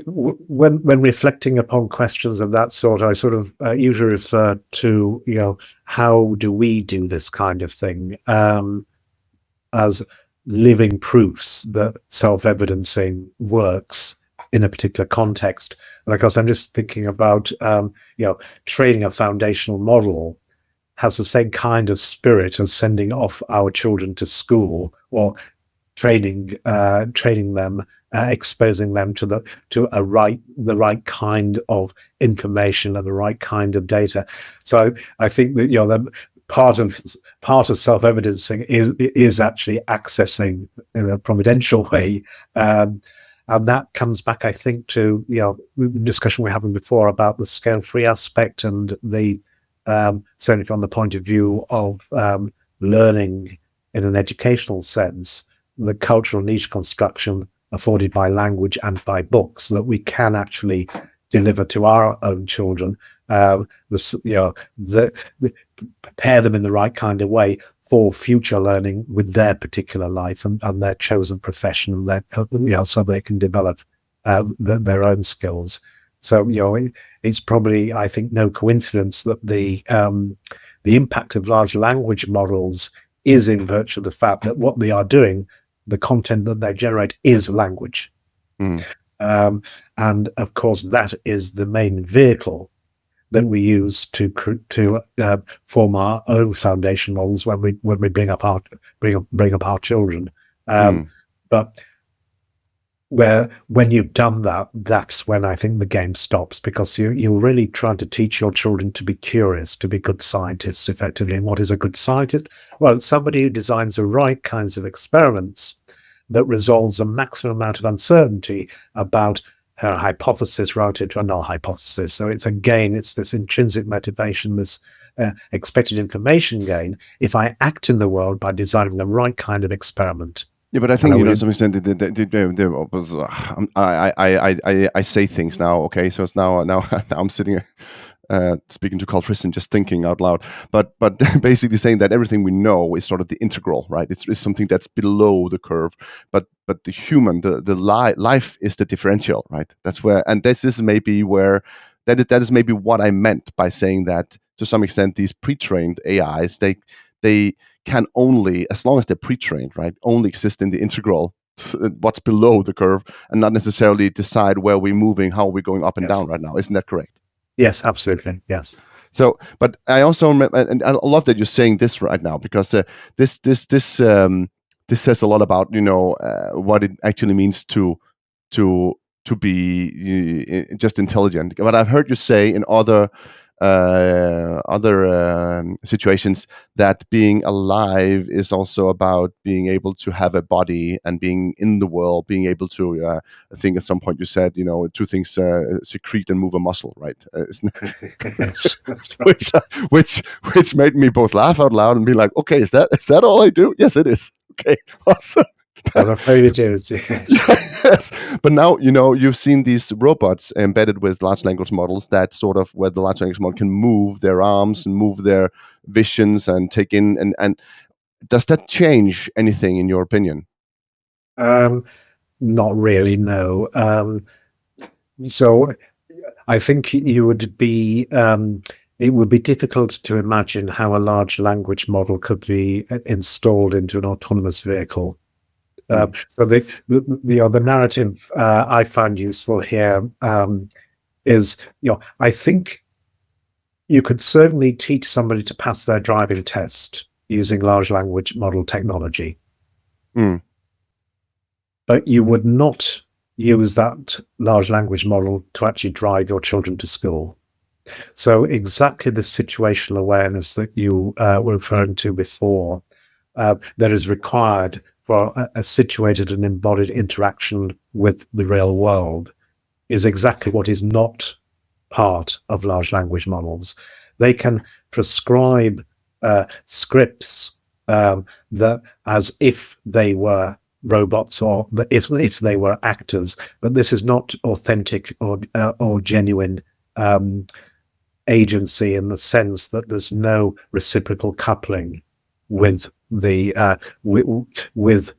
When reflecting upon questions of that sort, I sort of usually refer to, how do we do this kind of thing as living proofs that self-evidencing works in a particular context. And of course, I'm just thinking about, training a foundational model has the same kind of spirit as sending off our children to school or training them, exposing them to the right kind of information and the right kind of data. So I think that the part of self-evidencing is actually accessing in a providential way. And that comes back, I think, to the discussion we were having before about the scale-free aspect and the certainly from the point of view of learning in an educational sense, the cultural niche construction afforded by language and by books that we can actually deliver to our own children, prepare them in the right kind of way for future learning with their particular life and their chosen profession, and their, so they can develop their own skills. So it's probably, I think, no coincidence that the impact of large language models is in virtue of the fact that what they are doing, the content that they generate, is language. And of course, that is the main vehicle that we use to form our own foundation models when we bring up our children. But when you've done that, that's when I think the game stops, because you're really trying to teach your children to be curious, to be good scientists, effectively. And what is a good scientist? Well, it's somebody who designs the right kinds of experiments that resolves a maximum amount of uncertainty about her hypothesis relative to a null hypothesis. So it's this intrinsic motivation, this expected information gain, if I act in the world by designing the right kind of experiment. Yeah, but I think to some extent, I say things now. Okay, so it's now I'm sitting speaking to Karl Friston, just thinking out loud. But basically saying that everything we know is sort of the integral, right? It's something that's below the curve. But the human, the life is the differential, right? That's where, and this is maybe where that is maybe what I meant by saying that to some extent these pre-trained AIs they can only, as long as they're pre-trained, right, only exist in the integral, what's below the curve, and not necessarily decide where we're moving, how we're going up and down right now. Isn't that correct? Yes, absolutely. Yes. So, but I also remember, and I love that you're saying this right now, because this says a lot about what it actually means to be just intelligent. But I've heard you say in other situations that being alive is also about being able to have a body and being in the world, being able to. I think at some point you said, two things: secrete and move a muscle, right? Isn't it? Yes, that's right. which made me both laugh out loud and be like, okay, is that all I do? Yes, it is. Okay, awesome. I'm afraid it is. Yes. Yes, but now you've seen these robots embedded with large language models that sort of where the large language model can move their arms and move their visions and take in and does that change anything in your opinion? Not really, no. So I think it would be difficult to imagine how a large language model could be installed into an autonomous vehicle. So the narrative I find useful here is, I think you could certainly teach somebody to pass their driving test using large language model technology. Mm. But you would not use that large language model to actually drive your children to school. So exactly the situational awareness that you were referring to before, that is required for a situated and embodied interaction with the real world, is exactly what is not part of large language models. They can prescribe scripts that as if they were robots or if they were actors, but this is not authentic or genuine agency in the sense that there's no reciprocal coupling with the with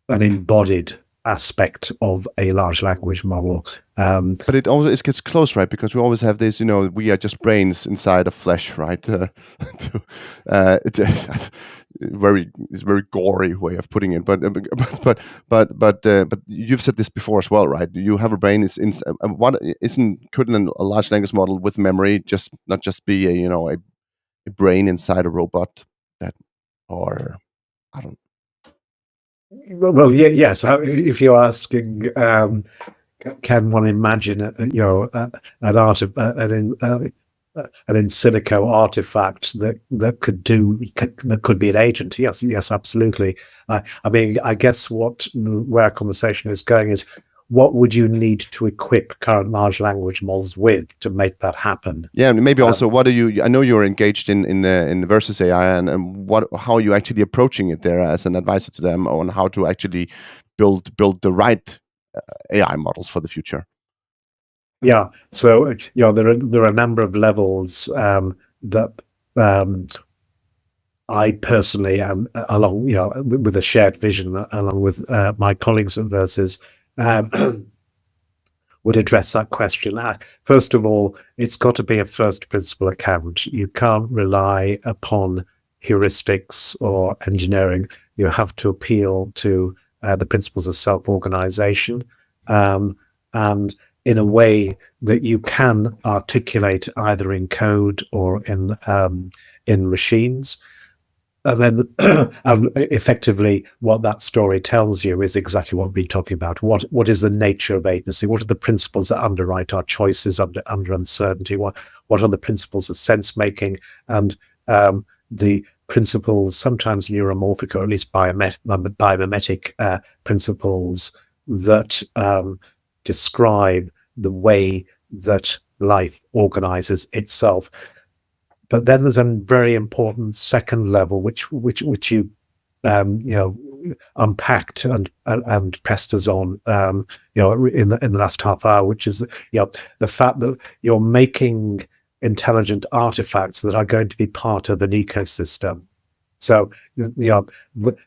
an embodied aspect of a large language model. But it always gets close, right? Because we always have this, we are just brains inside of flesh, right? It's a very gory way of putting it. But you've said this before as well, right? You have a brain. Couldn't a large language model with memory not just be a brain inside a robot or I don't. Well, yeah, yes. If you're asking, can one imagine, an art of an in silico artifact that could be an agent? Yes, absolutely. I mean, I guess where our conversation is going is, what would you need to equip current large language models with to make that happen? Yeah, and maybe also, what are you? I know you're engaged in the Versus AI, and how are you actually approaching it there as an advisor to them on how to actually build the right AI models for the future? Yeah, so there are a number of levels that I personally am, along with a shared vision, along with my colleagues at Versus, would address that question. First of all, it's got to be a first principle account. You can't rely upon heuristics or engineering. You have to appeal to the principles of self-organization, and in a way that you can articulate either in code or in machines. And then effectively what that story tells you is exactly what we've been talking about. What is the nature of agency? What are the principles that underwrite our choices under uncertainty? What are the principles of sense making, and the principles, sometimes neuromorphic or at least biomimetic principles that describe the way that life organizes itself. But then there's a very important second level, which you unpacked and pressed us on in the last half hour, which is the fact that you're making intelligent artifacts that are going to be part of an ecosystem. So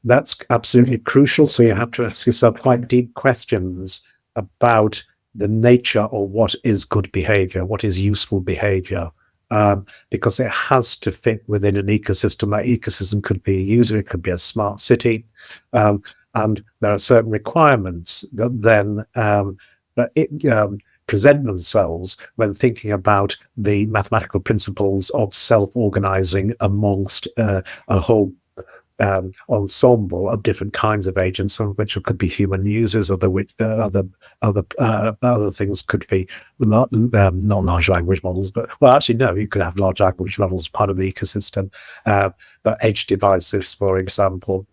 that's absolutely crucial. So you have to ask yourself quite deep questions about the nature of what is good behavior, what is useful behavior. because it has to fit within an ecosystem. That ecosystem could be a user, it could be a smart city, and there are certain requirements that then present themselves when thinking about the mathematical principles of self-organizing amongst a whole ensemble of different kinds of agents, some of which could be human users, other things could be not large language models, but well, actually, no, you could have large language models as part of the ecosystem, but edge devices, for example.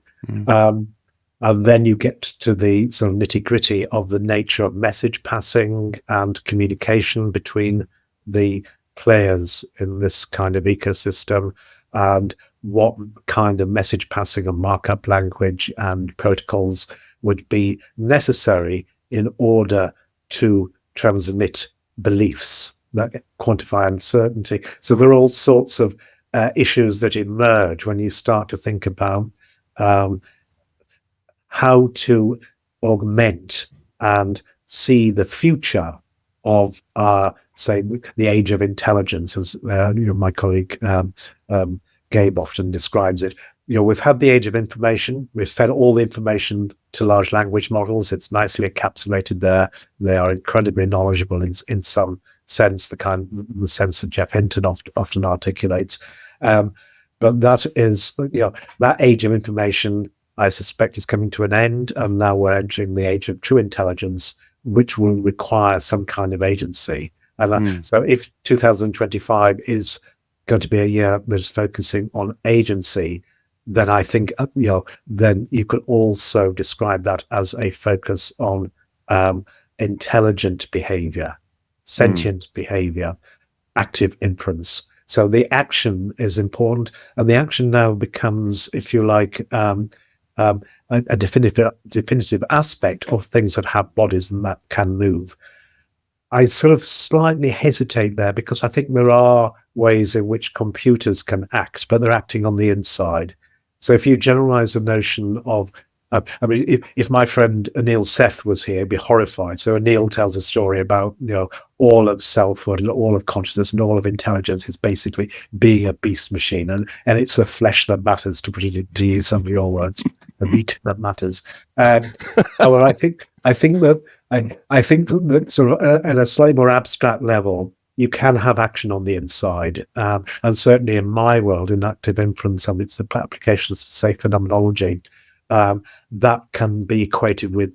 And then you get to the sort of nitty-gritty of the nature of message passing and communication between the players in this kind of ecosystem, and what kind of message passing and markup language and protocols would be necessary in order to transmit beliefs that quantify uncertainty. So there are all sorts of issues that emerge when you start to think about how to augment and see the future of, say, the age of intelligence, as my colleague Gabe often describes it. We've had the age of information. We've fed all the information to large language models. It's nicely encapsulated there. They are incredibly knowledgeable in some sense, the sense that Jeff Hinton often articulates. But that is, that age of information, I suspect, is coming to an end, and now we're entering the age of true intelligence, which will require some kind of agency. And so if 2025 is going to be a year that's focusing on agency, then I think, then you could also describe that as a focus on intelligent behavior, sentient behavior, active inference. So the action is important, and the action now becomes, if you like, a definitive aspect of things that have bodies and that can move. I sort of slightly hesitate there, because I think there are ways in which computers can act, but they're acting on the inside. So if you generalize the notion of, if my friend Anil Seth was here, he'd be horrified. So Anil tells a story about, all of selfhood and all of consciousness and all of intelligence is basically being a beast machine, and it's the flesh that matters, to use some of your words, the meat that matters. However, I think that sort of at a slightly more abstract level, you can have action on the inside, and certainly in my world, in active inference, and it's the applications of, say, phenomenology, that can be equated with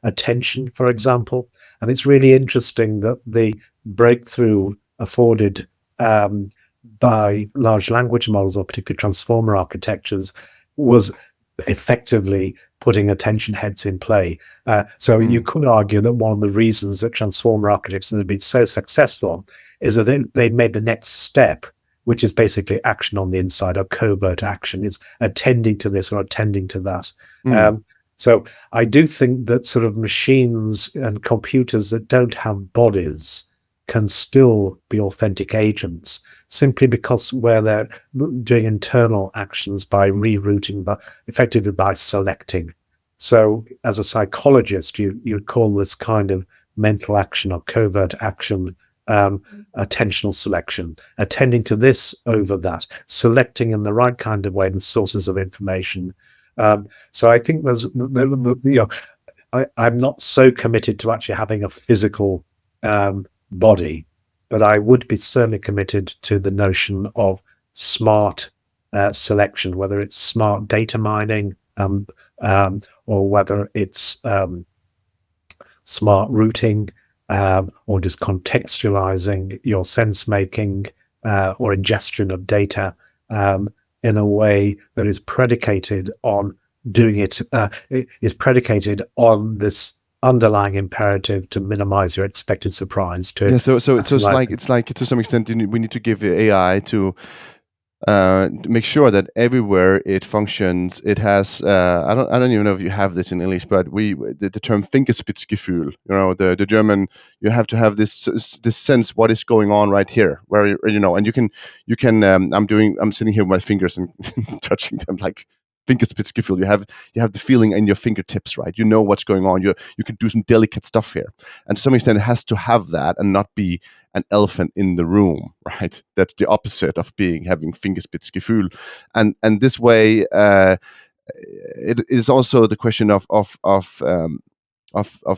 attention, for example. And it's really interesting that the breakthrough afforded by large language models, or particularly transformer architectures, was effectively putting attention heads in play. So you could argue that one of the reasons that transformer architectures have been so successful is that they made the next step, which is basically action on the inside, or covert action, is attending to this or attending to that. So I do think that sort of machines and computers that don't have bodies can still be authentic agents, simply because where they're doing internal actions by rerouting, but effectively by selecting. So as a psychologist, you'd call this kind of mental action or covert action attentional selection, attending to this over that, selecting in the right kind of way the sources of information. So I think I'm not so committed to actually having a physical body, but I would be certainly committed to the notion of smart selection, whether it's smart data mining, or whether it's smart routing, or just contextualizing your sense making or ingestion of data in a way that is predicated on doing it, is predicated on this underlying imperative to minimize your expected surprise. So it's like to some extent we need to give AI to make sure that everywhere it functions, it has. I don't even know if you have this in English, but the term Fingerspitzgefühl. The German. You have to have this sense what is going on right here, where and you can. I'm sitting here with my fingers and touching them like Fingerspitzengefühl. You have the feeling in your fingertips, right? You know what's going on. You can do some delicate stuff here, and to some extent, it has to have that and not be an elephant in the room, right? That's the opposite of having Fingerspitzengefühl, and this way, it is also the question of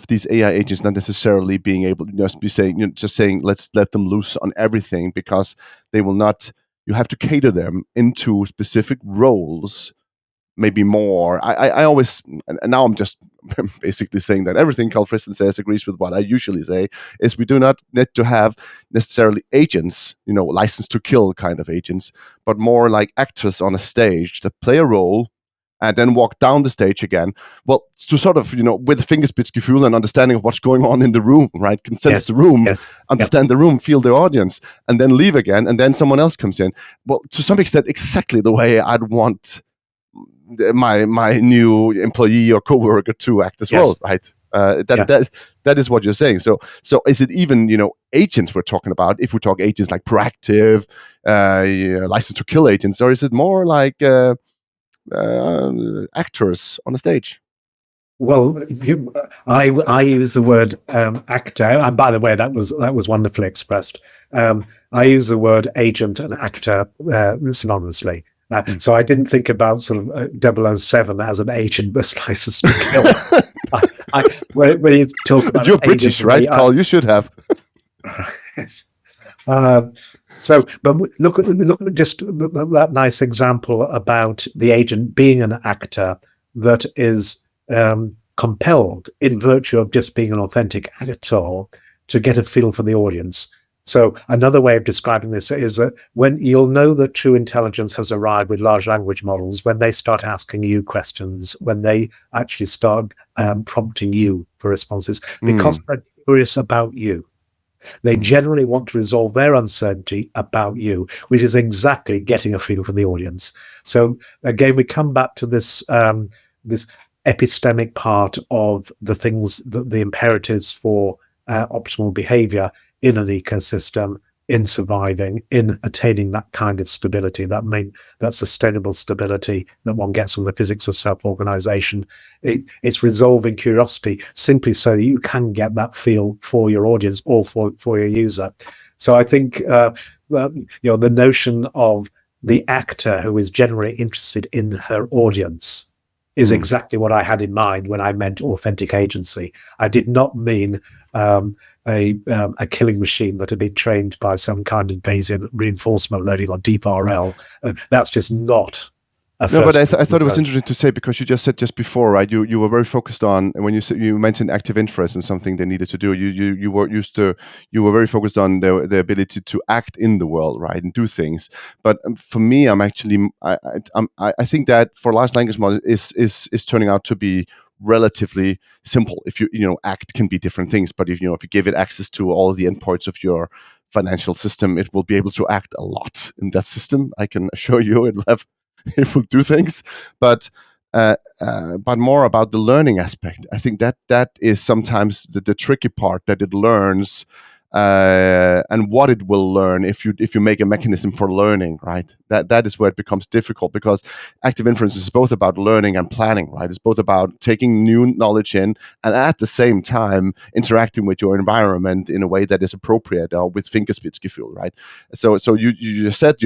these AI agents not necessarily being able to just be saying, just saying, let's let them loose on everything, because they will not. You have to cater them into specific roles, maybe more. I always, and now I'm just basically saying that everything Karl Friston says agrees with what I usually say, is we do not need to have necessarily agents, license to kill kind of agents, but more like actors on a stage that play a role and then walk down the stage again. Well, to sort of, with a Fingerspitzengefühl and understanding of what's going on in the room, right? Can sense the room, understand the room, feel the audience, and then leave again, and then someone else comes in. Well, to some extent, exactly the way I'd want my new employee or coworker to act as well, right? That is what you're saying. So is it even agents we're talking about? If we talk agents like proactive, license to kill agents, or is it more like actors on the stage? Well, I use the word actor, and by the way, that was wonderfully expressed. I use the word agent and actor synonymously. So I didn't think about sort of 007 as an agent with license to kill. When you talk about you're British, right, Karl? You should have. Yes. But look at just that nice example about the agent being an actor that is compelled, in virtue of just being an authentic actor, to get a feel for the audience. So another way of describing this is that when you'll know that true intelligence has arrived with large language models, when they start asking you questions, when they actually start prompting you for responses, because they're curious about you. They generally want to resolve their uncertainty about you, which is exactly getting a feel for the audience. So again, we come back to this this epistemic part of the things, the imperatives for optimal behavior in an ecosystem, in surviving, in attaining that kind of stability, that sustainable stability that one gets from the physics of self-organization. It's resolving curiosity simply so that you can get that feel for your audience or for your user. So I think the notion of the actor who is generally interested in her audience is exactly what I had in mind when I meant authentic agency. I did not mean a killing machine that had been trained by some kind of Bayesian reinforcement learning or deep RL. That's just not No, but I thought it was interesting to say, because you just said just before, right? You were very focused on, when you mentioned active inference and something they needed to do. You were very focused on the ability to act in the world, right, and do things. But for me, I think that for large language models is turning out to be relatively simple. If act can be different things, but if you give it access to all the endpoints of your financial system, it will be able to act a lot in that system. I can assure you, it will do things, but more about the learning aspect. I think that is sometimes the tricky part, that it learns and what it will learn if you make a mechanism for learning, right? That is where it becomes difficult, because active inference is both about learning and planning, right? It's both about taking new knowledge in and at the same time interacting with your environment in a way that is appropriate, with Fingerspitzengefühl, right? So you said,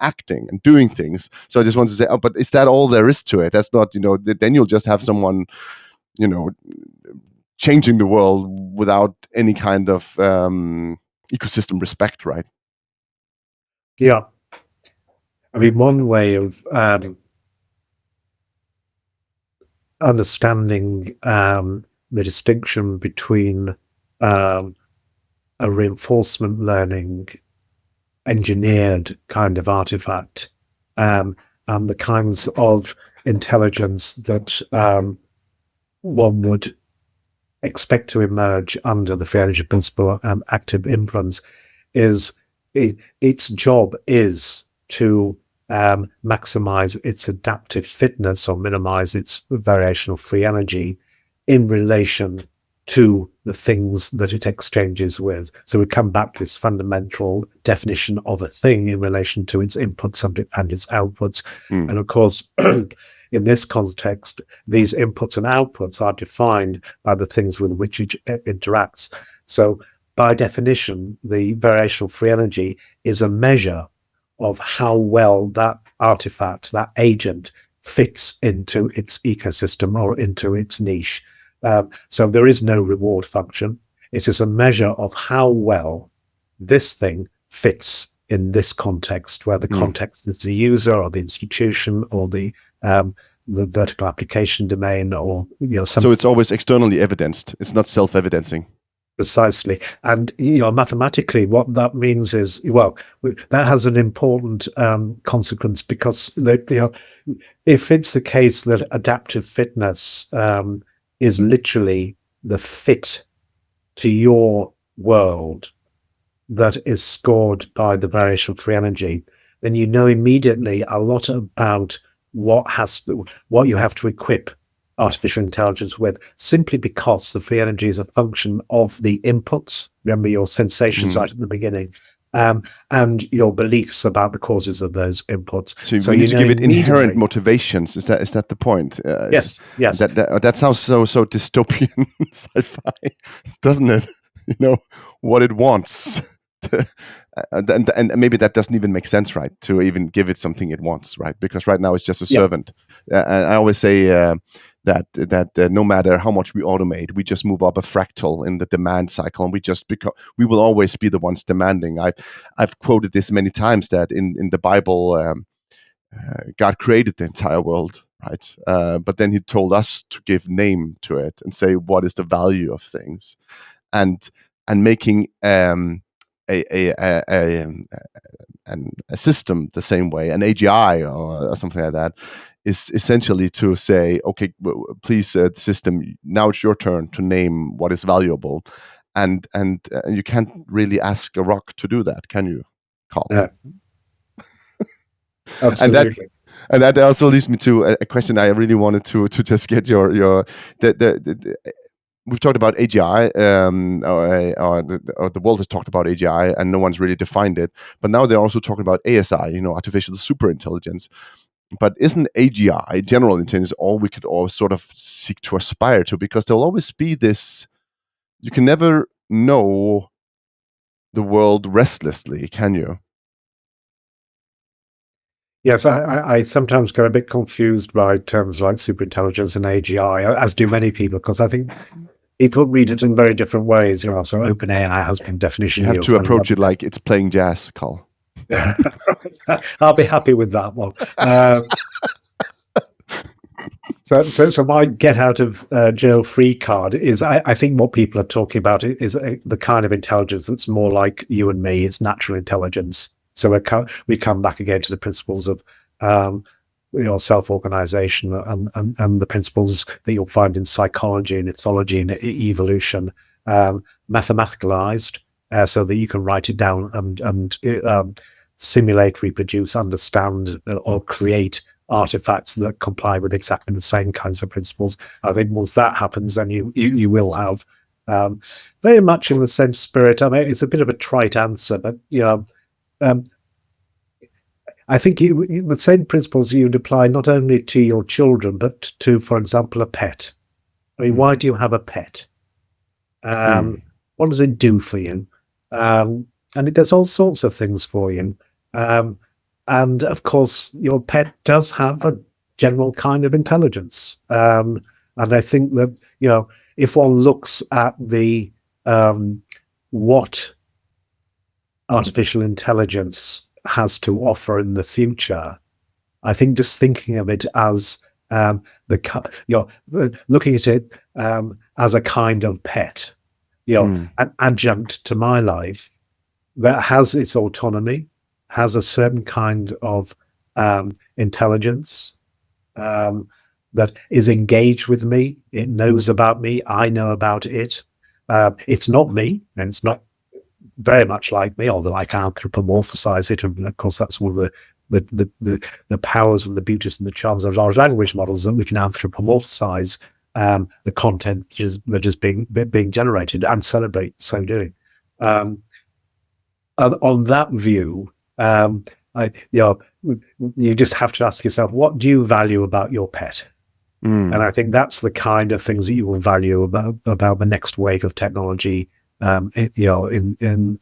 acting and doing things. So I just wanted to say, but is that all there is to it? That's not, then you'll just have someone, changing the world without any kind of ecosystem respect, right? Yeah. I mean, one way of understanding the distinction between a reinforcement learning engineered kind of artifact and the kinds of intelligence that one would expect to emerge under the free energy principle, active inference, is its job is to maximize its adaptive fitness or minimize its variational free energy in relation to the things that it exchanges with. So we come back to this fundamental definition of a thing in relation to its input, subject, and its outputs. And of course, in this context, these inputs and outputs are defined by the things with which it interacts. So by definition, the variational free energy is a measure of how well that artifact, that agent, fits into its ecosystem or into its niche. So there is no reward function. It is a measure of how well this thing fits in this context, where the context is the user or the institution or the vertical application domain, or something. So it's always externally evidenced. It's not self-evidencing. Precisely. And mathematically, what that means is, well, that has an important consequence, because if it's the case that adaptive fitness is literally the fit to your world that is scored by the variational free energy, then you know immediately a lot about what you have to equip artificial intelligence with, simply because the free energy is a function of the inputs. Remember your sensations right at the beginning, and your beliefs about the causes of those inputs. So you need to give it inherent motivations. Is that the point? Yes. That sounds so dystopian sci-fi, doesn't it? What it wants. And maybe that doesn't even make sense, right? To even give it something it wants, right? Because right now it's just a servant. I always say that no matter how much we automate, we just move up a fractal in the demand cycle, and we will always be the ones demanding. I've quoted this many times that in the Bible, God created the entire world, right? But then He told us to give name to it and say what is the value of things, and making a system the same way, an AGI or something like that, is essentially to say, okay, please, system, now it's your turn to name what is valuable, and you can't really ask a rock to do that, can you, Karl? Yeah. Absolutely. And that also leads me to a question I really wanted to just get your we've talked about AGI, or the world has talked about AGI, and no one's really defined it. But now they're also talking about ASI, artificial superintelligence. But isn't AGI, general intelligence, all we could all sort of seek to aspire to? Because there'll always be this, you can never know the world restlessly, can you? Yes, I sometimes get a bit confused by terms like superintelligence and AGI, as do many people, because I think people read it in very different ways. So OpenAI has been definition. You have to approach it like it's playing jazz, Karl. I'll be happy with that one. So my get out of jail free card is, I think what people are talking about is the kind of intelligence that's more like you and me. It's natural intelligence. So we come back again to the principles of self-organization and the principles that you'll find in psychology and ethology and evolution, mathematicalized, so that you can write it down and simulate, reproduce, understand, or create artifacts that comply with exactly the same kinds of principles. I think once that happens, then you will have, very much in the same spirit. I mean, it's a bit of a trite answer, but I think the same principles you'd apply not only to your children, but to, for example, a pet. I mean, why do you have a pet? What does it do for you? And it does all sorts of things for you. And of course, your pet does have a general kind of intelligence. And I think that, if one looks at the what artificial intelligence has to offer in the future, I think just thinking of it as looking at it as a kind of pet, an adjunct to my life that has its autonomy, has a certain kind of intelligence, that is engaged with me. It knows about me. I know about it. It's not me, and it's not very much like me, although I can anthropomorphize it. And of course, that's one of the powers and the beauties and the charms of large language models, that we can anthropomorphize the content that is being generated and celebrate so doing. On that view, you just have to ask yourself, what do you value about your pet? And I think that's the kind of things that you will value about the next wave of technology, in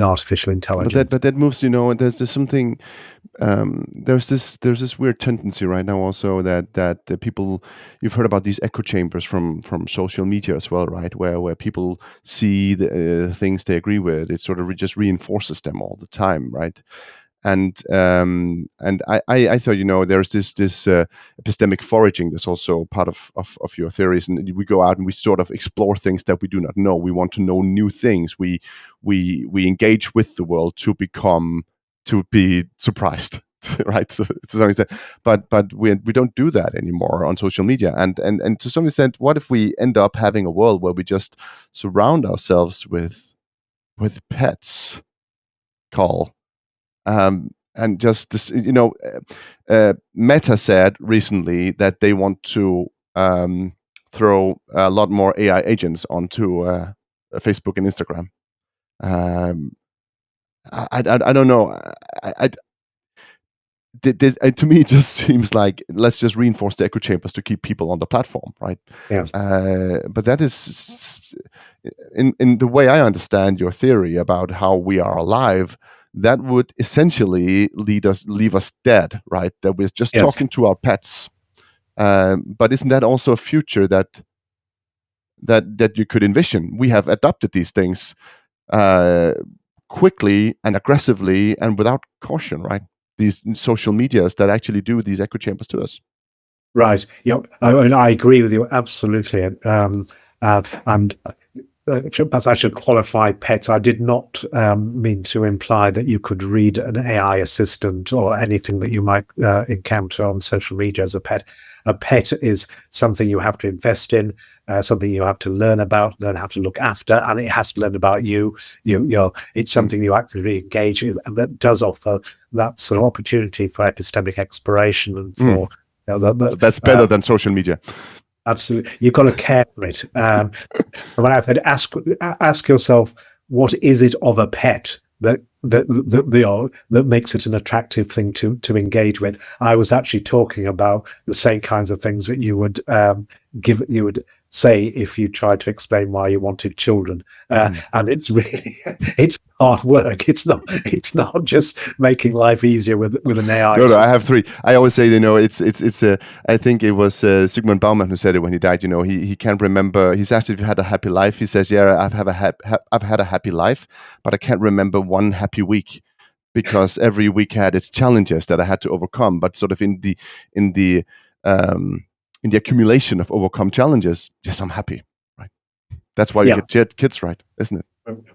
artificial intelligence. But that moves, there's something, there's this weird tendency right now also that people, you've heard about these echo chambers from social media as well, right? Where people see the things they agree with, it sort of just reinforces them all the time, right? And I thought, there's this epistemic foraging that's also part of your theories, and we go out and we sort of explore things that we do not know. We want to know new things. We engage with the world to be surprised, right? So, to some extent, but we don't do that anymore on social media, and to some extent, what if we end up having a world where we just surround ourselves with pets, Carl? And just this, Meta said recently that they want to throw a lot more AI agents onto Facebook and Instagram. I don't know. To me, it just seems like let's just reinforce the echo chambers to keep people on the platform, right? Yeah. But that is, in the way I understand your theory about how we are alive, that would essentially leave us dead, right? That we're just talking to our pets. But isn't that also a future that you could envision? We have adopted these things quickly and aggressively and without caution, right? These social medias that actually do these echo chambers to us. Right. Yep. I agree with you absolutely. And perhaps I should qualify pets. I did not mean to imply that you could read an AI assistant or anything that you might encounter on social media as a pet. A pet is something you have to invest in, something you have to learn about, learn how to look after, and it has to learn about you. It's something you actually engage with, and that does offer that sort of opportunity for epistemic exploration and for. That's better than social media. Absolutely, you've got to care for it. When I've had ask yourself, what is it of a pet that makes it an attractive thing to engage with? I was actually talking about the same kinds of things that you would say if you tried to explain why you wanted children, and it's really it's hard work. It's not just making life easier with an AI. No, I have three. I always say, it's I think it was Sigmund Bauman who said it when he died. He can't remember. He's asked if he had a happy life. He says, "Yeah, I've had a happy life, but I can't remember one happy week." Because every week had its challenges that I had to overcome, but sort of in the accumulation of overcome challenges, yes, I'm happy, right? That's why you get kids, right? Isn't it?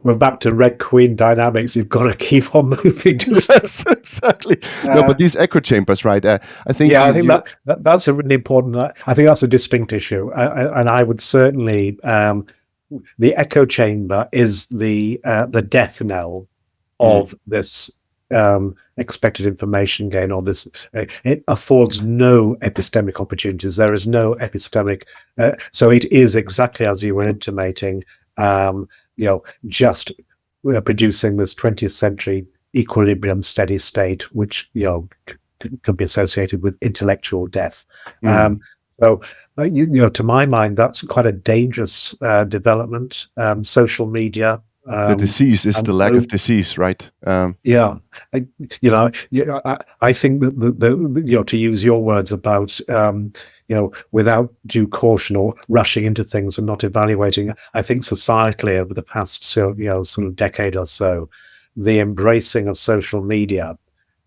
We're back to Red Queen dynamics. You've got to keep on moving. Yes, exactly. No, but these echo chambers, right? I think. Yeah, I think that's a really important. I think that's a distinct issue, and I would certainly the echo chamber is the death knell of this expected information gain, or this it affords no epistemic opportunities. There is no epistemic, so it is exactly as you were intimating, just producing this 20th century equilibrium steady state, which can be associated with intellectual death. So to my mind, that's quite a dangerous development. Social media. The disease is the lack of disease, right? I think that to use your words about without due caution or rushing into things and not evaluating. I think societally over the past sort of decade or so, the embracing of social media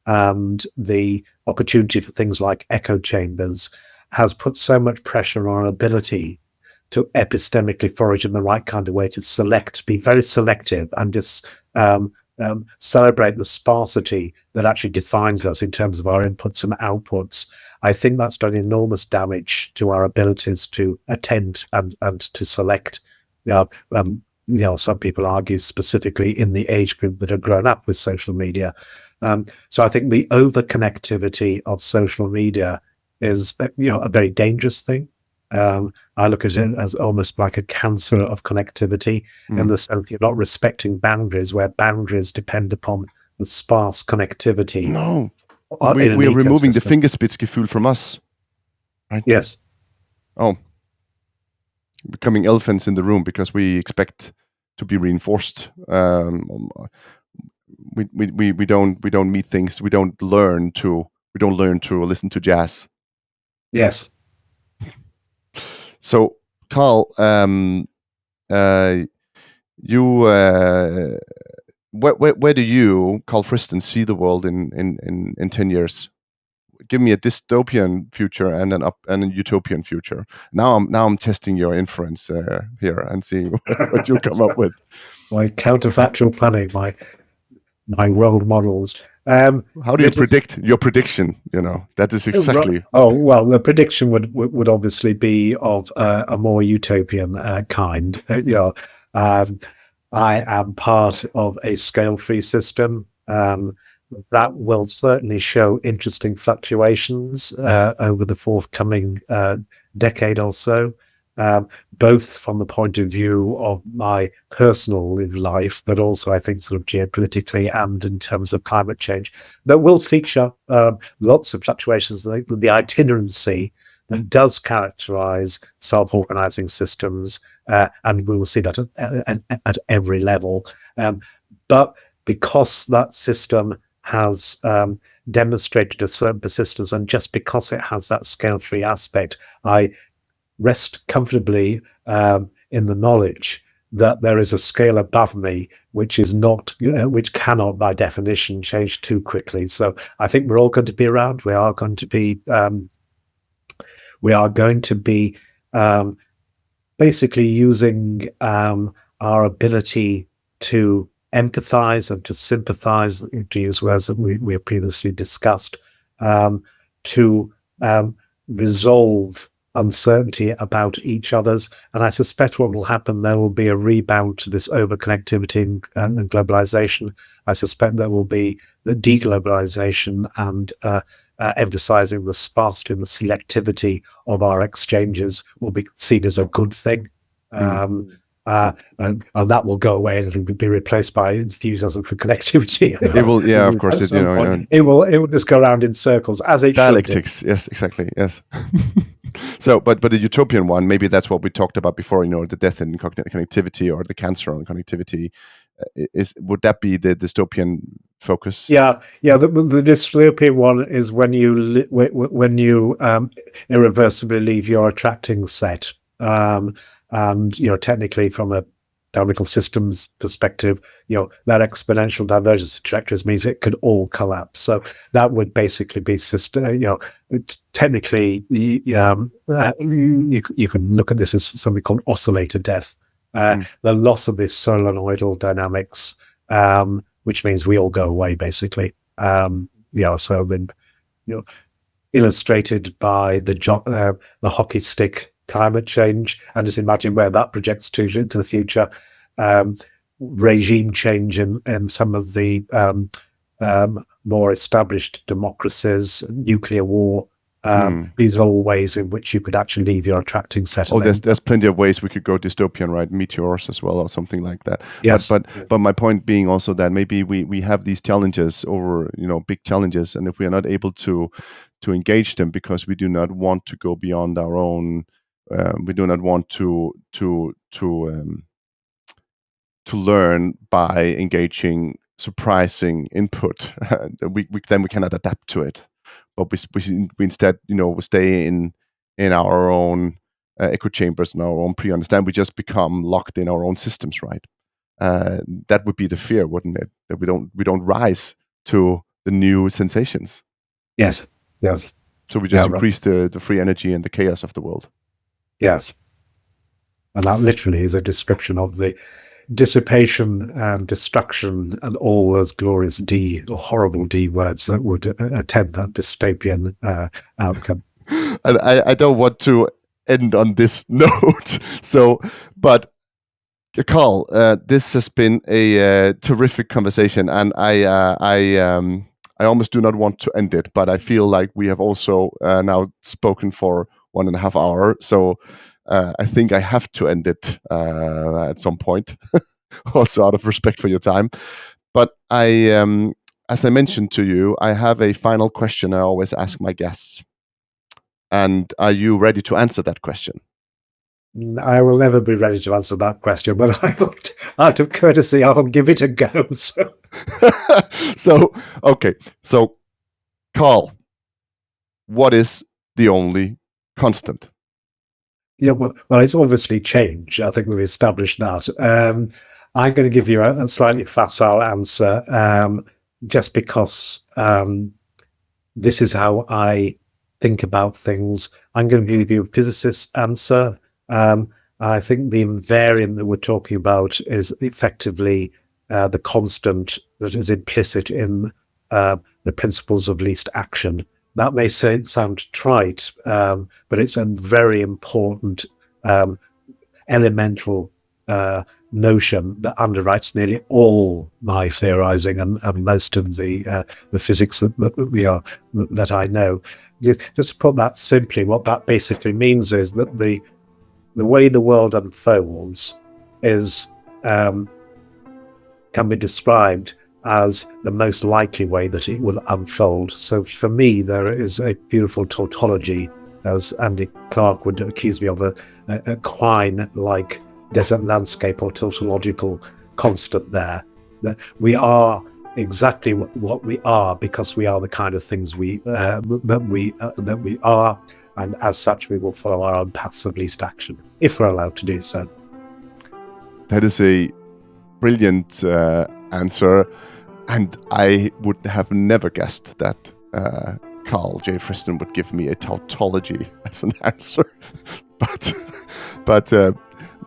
and the opportunity for things like echo chambers has put so much pressure on our ability to epistemically forage in the right kind of way, to be very selective, and just celebrate the sparsity that actually defines us in terms of our inputs and outputs. I think that's done enormous damage to our abilities to attend and to select. Some people argue specifically in the age group that have grown up with social media. So I think the over-connectivity of social media is a very dangerous thing. I look at it as almost like a cancer of connectivity, in the sense you're not respecting boundaries, where boundaries depend upon the sparse connectivity. No, In an we are removing the ecosystem. fingerspitzgefühl from us, right? Yes. Oh, becoming elephants in the room because we expect to be reinforced. We don't meet things. We don't learn to listen to jazz. Yes. So, Karl, you where do you, Karl Friston, see the world in 10 years? Give me a dystopian future and a utopian future. Now I'm testing your inference here and seeing what you come up with. My counterfactual planning, my role models. How do you predict your prediction? That is exactly. Oh well, the prediction would obviously be of a more utopian kind. I am part of a scale-free system that will certainly show interesting fluctuations over the forthcoming decade or so. Both from the point of view of my personal life, but also I think sort of geopolitically and in terms of climate change, that will feature lots of fluctuations. The itinerancy that does characterize self-organizing systems, and we will see that at every level. But because that system has demonstrated a certain persistence, and just because it has that scale-free aspect, I rest comfortably in the knowledge that there is a scale above me which is not, which cannot by definition change too quickly. So I think we're all going to be around. We are going to be basically using our ability to empathize and to sympathize, to use words that we have previously discussed, to resolve uncertainty about each other's. And I suspect what will happen, there will be a rebound to this over-connectivity and globalization. I suspect there will be the deglobalization and emphasizing the sparsity and the selectivity of our exchanges will be seen as a good thing. And that will go away and it'll be replaced by enthusiasm for connectivity. It will, yeah, of course. It will just go around in circles as it dialectics. should. Yes, exactly. Yes. So, but the utopian one, maybe that's what we talked about before. The death in connectivity or the cancer on connectivity. Would that be the dystopian focus? Yeah. The dystopian one is when you irreversibly leave your attracting set. And technically from a dynamical systems perspective, that exponential divergence of trajectories means it could all collapse. So that would basically be technically you can look at this as something called oscillator death. The loss of this solenoidal dynamics, which means we all go away basically. So then illustrated by the hockey stick climate change, and just imagine where that projects to into the future. Regime change in some of the more established democracies, nuclear war. These are all ways in which you could actually leave your attracting set. There's plenty of ways we could go dystopian, right? Meteors as well, or something like that. Yes. But my point being also that maybe we have these challenges over, big challenges, and if we are not able to engage them because we do not want to go beyond our own, we do not want to learn by engaging surprising input. Then we cannot adapt to it. But we instead, stay in our own echo chambers and our own pre-understand. We just become locked in our own systems, right? That would be the fear, wouldn't it? That we don't rise to the new sensations. Yes. So we just increase the free energy and the chaos of the world. Yes. And that literally is a description of the dissipation and destruction and all those glorious horrible D words that would attend that dystopian outcome. And I don't want to end on this note. But Karl, this has been a terrific conversation, and I almost do not want to end it, but I feel like we have also now spoken for 1.5 hours. So I think I have to end it at some point, also out of respect for your time. But I as I mentioned to you, I have a final question I always ask my guests. And are you ready to answer that question? I will never be ready to answer that question, but out of courtesy, I'll give it a go. Okay. So, Karl, what is the only constant? Yeah, well, it's obviously change. I think we've established that. I'm going to give you a slightly facile answer, just because this is how I think about things. I'm going to give you a physicist's answer. I think the invariant that we're talking about is effectively the constant that is implicit in the principles of least action. That may sound trite, but it's a very important elemental notion that underwrites nearly all my theorizing and most of the physics that I know. Just to put that simply, what that basically means is that the way the world unfolds is can be described as the most likely way that it will unfold. So for me, there is a beautiful tautology, as Andy Clark would accuse me of, a Quine-like desert landscape or tautological constant there. That we are exactly what we are because we are the kind of things that we are, and as such, we will follow our own paths of least action if we're allowed to do so. That is a brilliant answer, and I would have never guessed that Karl J. Friston would give me a tautology as an answer.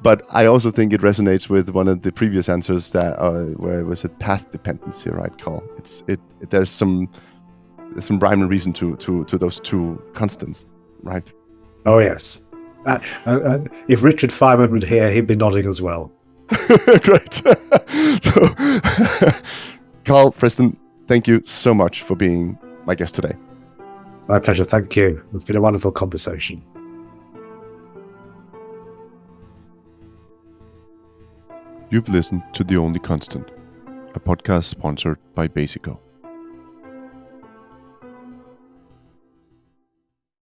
But I also think it resonates with one of the previous answers that where it was a path dependency, right, Karl? There's some rhyme and reason to those two constants, right? Oh yes. If Richard Feynman would hear, he'd be nodding as well. Great. So, Karl Friston, thank you so much for being my guest today. My pleasure. Thank you. It's been a wonderful conversation. You've listened to The Only Constant, a podcast sponsored by Basico.